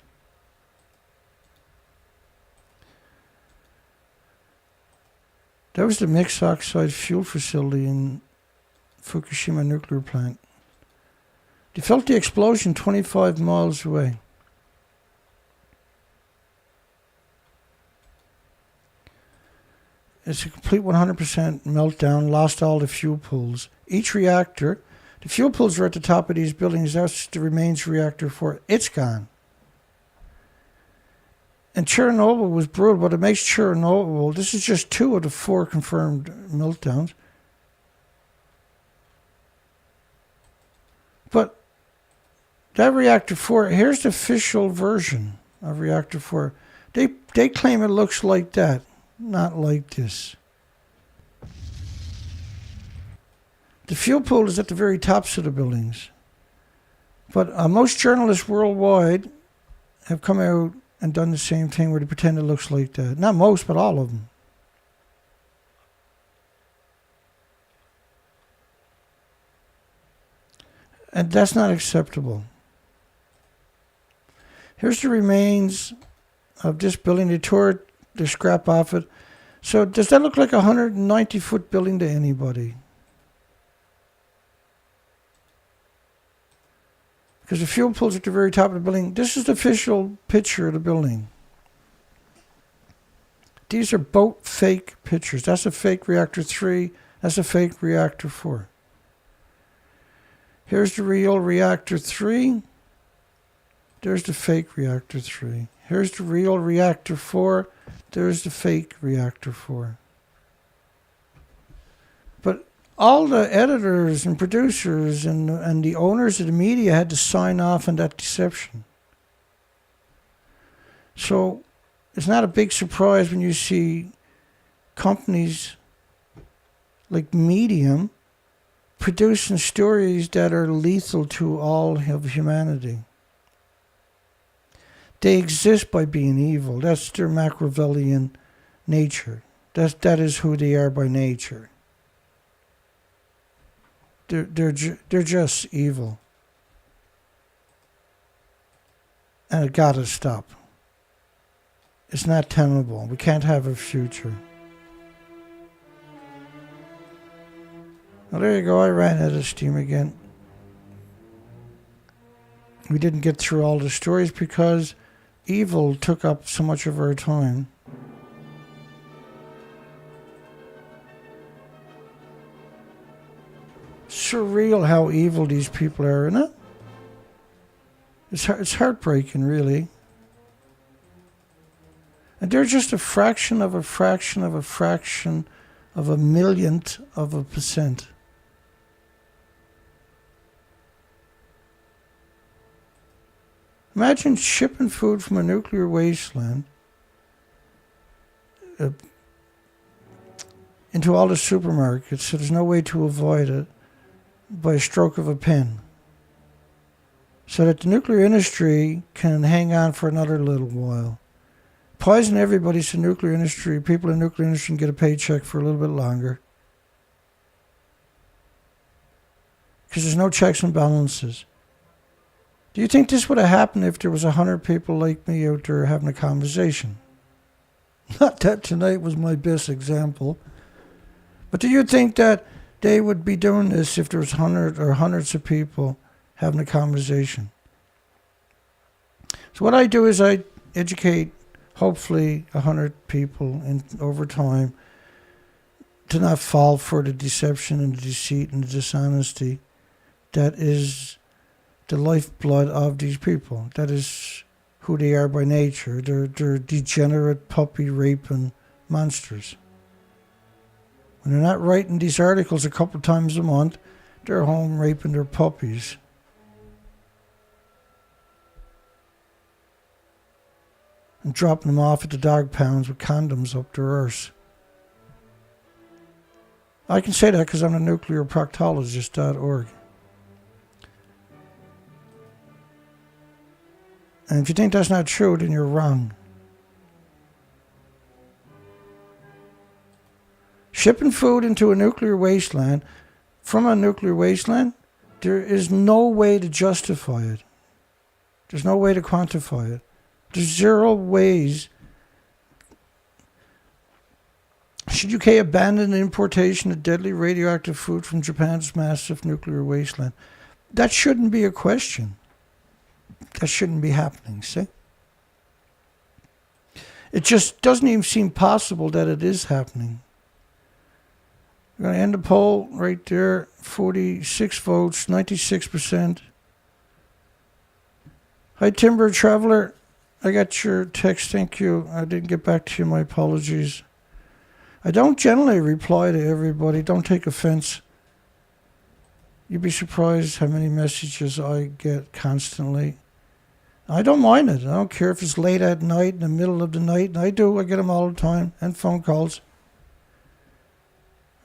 That was the mixed oxide fuel facility in Fukushima nuclear plant. They felt the explosion 25 miles away. It's a complete 100% meltdown, lost all the fuel pools. Each reactor, the fuel pools are at the top of these buildings. That's the remains reactor 4. It's gone. And Chernobyl was brutal, but it makes Chernobyl, this is just 2 of the 4 confirmed meltdowns. But that reactor 4, here's the official version of reactor 4. They claim it looks like that, not like this. The fuel pool is at the very tops of the buildings. But most journalists worldwide have come out and done the same thing where they pretend it looks like that. Not most, but all of them. And that's not acceptable. Here's the remains of this building. They tore the scrap off it. So does that look like a 190-foot building to anybody? Because the fuel pool's at the very top of the building. This is the official picture of the building. These are both fake pictures. That's a fake reactor 3. That's a fake reactor 4. Here's the real reactor 3. There's the fake reactor 3. Here's the real reactor 4. There's the fake reactor 4. But all the editors and producers and the owners of the media had to sign off on that deception. So it's not a big surprise when you see companies like Medium producing stories that are lethal to all of humanity. They exist by being evil. That's their Machiavellian nature. That is who they are by nature. They're just evil. And it gotta stop. It's not tenable. We can't have a future. Well, there you go. I ran out of steam again. We didn't get through all the stories because evil took up so much of our time. Surreal how evil these people are, isn't it? It's heartbreaking, really. And they're just a fraction of a fraction of a fraction of a millionth of a percent. Imagine shipping food from a nuclear wasteland into all the supermarkets, so there's no way to avoid it. by a stroke of a pen, so that the nuclear industry can hang on for another little while. Poison everybody so nuclear industry, people in the nuclear industry can get a paycheck for a little bit longer. Because there's no checks and balances. Do you think this would have happened if there was 100 people like me out there having a conversation? Not that tonight was my best example. But do you think that they would be doing this if there was 100 or hundreds of people having a conversation? So what I do is I educate, hopefully, 100 people over time to not fall for the deception and the deceit and the dishonesty that is the lifeblood of these people. That is who they are by nature. They're degenerate, puppy-raping monsters. When they're not writing these articles a couple times a month, they're home raping their puppies. And dropping them off at the dog pounds with condoms up their arse. I can say that because I'm a nuclearproctologist.org. And if you think that's not true, then you're wrong. Shipping food into a nuclear wasteland, from a nuclear wasteland, there is no way to justify it. There's no way to quantify it. There's zero ways. Should UK abandon the importation of deadly radioactive food from Japan's massive nuclear wasteland? That shouldn't be a question. That shouldn't be happening, see? It just doesn't even seem possible that it is happening. We're going to end the poll right there. 46 votes, 96%. Hi, Timber Traveler. I got your text, thank you. I didn't get back to you, my apologies. I don't generally reply to everybody. Don't take offense. You'd be surprised how many messages I get constantly. I don't mind it. I don't care if it's late at night, in the middle of the night. And I do. I get them all the time. And phone calls.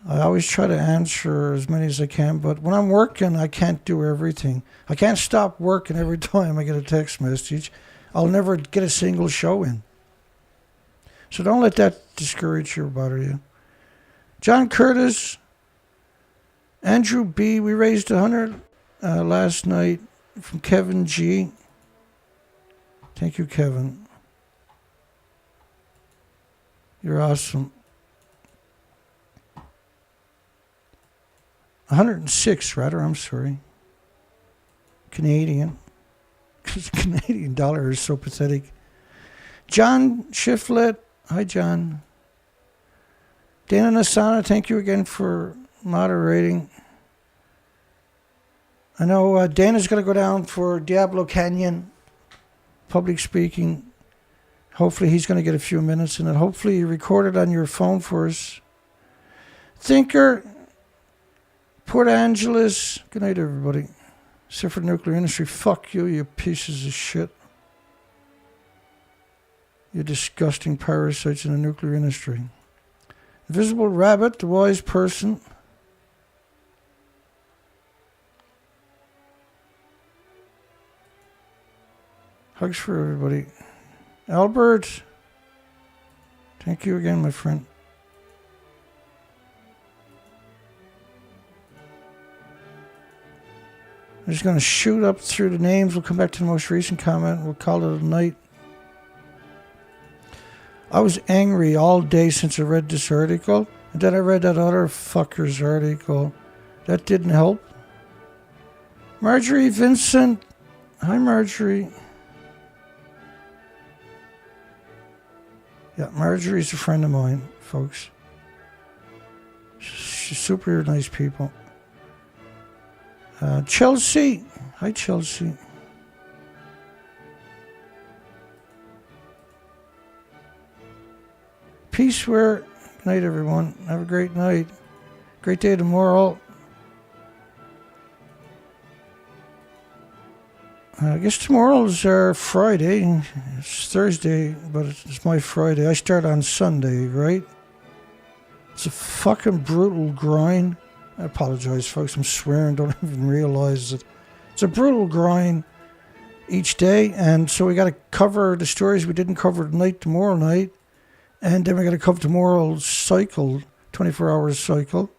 I always try to answer as many as I can. But when I'm working, I can't do everything. I can't stop working every time I get a text message. I'll never get a single show in. So don't let that discourage you or bother you. John Curtis, Andrew B. We raised 100 last night from Kevin G. Thank you, Kevin. You're awesome. 106, rather, I'm sorry. Canadian. Because the Canadian dollar is so pathetic. John Shiflett. Hi, John. Dana Nasana, thank you again for moderating. I know Dana's going to go down for Diablo Canyon. Public speaking. Hopefully he's going to get a few minutes in it. Hopefully you record it on your phone for us. Thinker, Port Angeles. Good night, everybody. Except for the nuclear industry. Fuck you, you pieces of shit. You disgusting parasites in the nuclear industry. Invisible Rabbit, the wise person. Hugs for everybody. Albert, thank you again, my friend. I'm just going to shoot up through the names. We'll come back to the most recent comment. We'll call it a night. I was angry all day since I read this article. And then I read that other fucker's article. That didn't help. Marjorie Vincent. Hi, Marjorie. Yeah, Marjorie's a friend of mine, folks. She's super nice people. Chelsea. Hi, Chelsea. Peaceware. Good night, everyone. Have a great night. Great day tomorrow. I guess tomorrow's our Friday. It's Thursday, but it's my Friday. I start on Sunday, right? It's a fucking brutal grind. I apologize, folks. I'm swearing. Don't even realize it. It's a brutal grind each day, and so we got to cover the stories we didn't cover tonight, tomorrow night, and then we got to cover tomorrow's cycle, 24 hours cycle.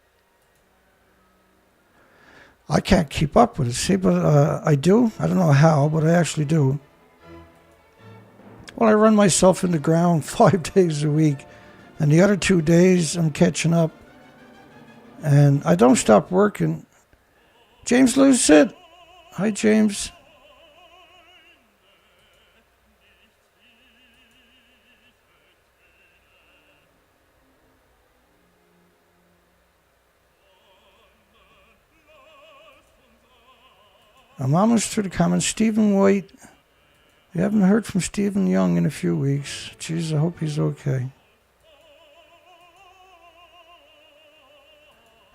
I can't keep up with it, see, but I do. I don't know how, but I actually do. Well, I run myself in the ground 5 days a week, and the other 2 days I'm catching up, and I don't stop working. James Lucid. Hi, James. I'm almost through the comments. Stephen White. We haven't heard from Stephen Young in a few weeks. Jeez, I hope he's okay.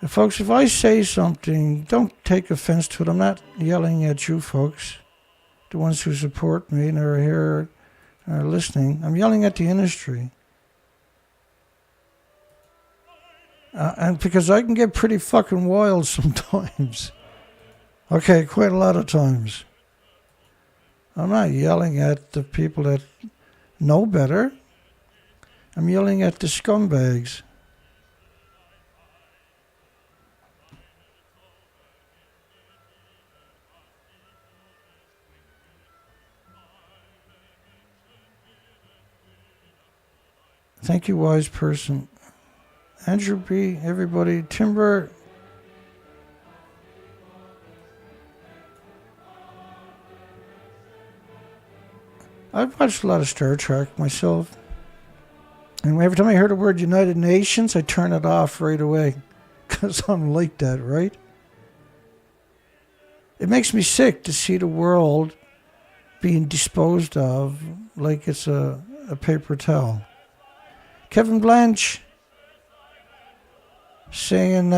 And folks, if I say something, don't take offense to it. I'm not yelling at you folks, the ones who support me and are here and are listening. I'm yelling at the industry. And because I can get pretty fucking wild sometimes. Okay, quite a lot of times. I'm not yelling at the people that know better. I'm yelling at the scumbags. Thank you, wise person. Andrew B., everybody. Timber. I've watched a lot of Star Trek myself. And every time I hear the word United Nations, I turn it off right away. Because I'm like that, right? It makes me sick to see the world being disposed of like it's a paper towel. Kevin Blanche saying...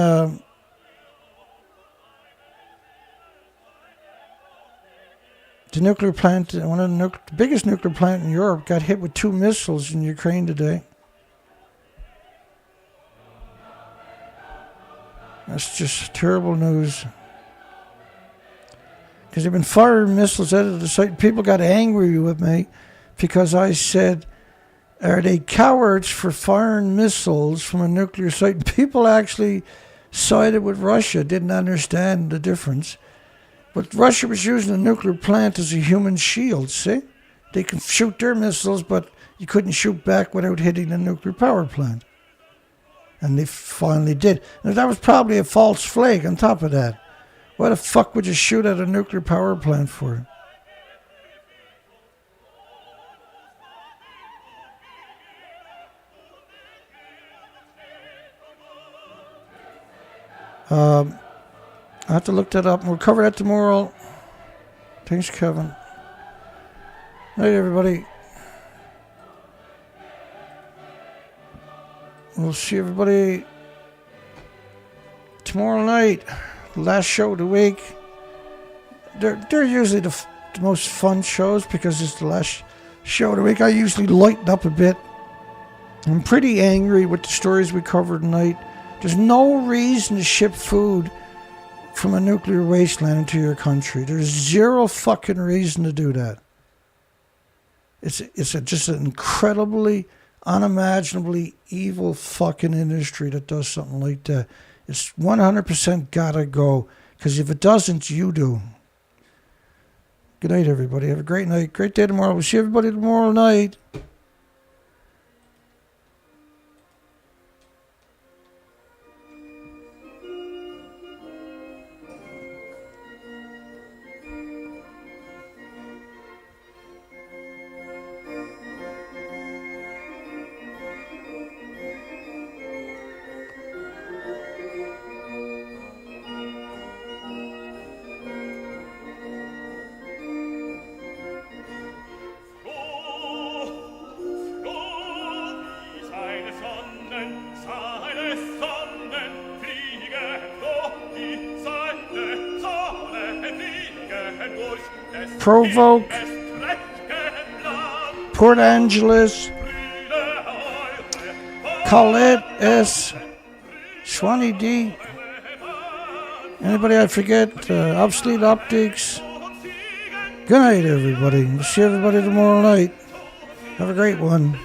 the nuclear plant, one of the biggest nuclear plant in Europe, got hit with 2 missiles in Ukraine today. That's just terrible news. Because they've been firing missiles out of the site. People got angry with me because I said, are they cowards for firing missiles from a nuclear site? People actually sided with Russia, didn't understand the difference. But Russia was using a nuclear plant as a human shield, see? They can shoot their missiles, but you couldn't shoot back without hitting the nuclear power plant. And they finally did. Now, that was probably a false flag on top of that. Why the fuck would you shoot at a nuclear power plant for? I have to look that up. We'll cover that tomorrow. Thanks, Kevin. Night, everybody. We'll see everybody tomorrow night. The last show of the week. They're usually the most fun shows because it's the last show of the week. I usually lighten up a bit. I'm pretty angry with the stories we covered tonight. There's no reason to ship food from a nuclear wasteland into your country. There's zero fucking reason to do that. It's just an incredibly, unimaginably evil fucking industry that does something like that. It's 100% gotta go. Because if it doesn't, you do. Good night, everybody. Have a great night. Great day tomorrow. We'll see everybody tomorrow night. Provoke, Port Angeles, Colette S, Swanee D, Anybody I forget? Obsolete Optics. Good night, everybody. We'll see everybody tomorrow night. Have a great one.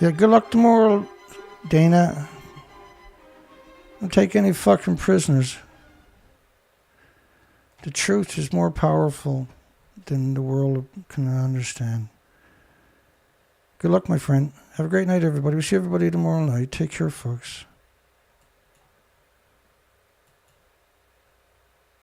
Yeah, good luck tomorrow, Dana. Don't take any fucking prisoners. The truth is more powerful than the world can understand. Good luck, my friend. Have a great night, everybody. We'll see everybody tomorrow night. Take care, folks.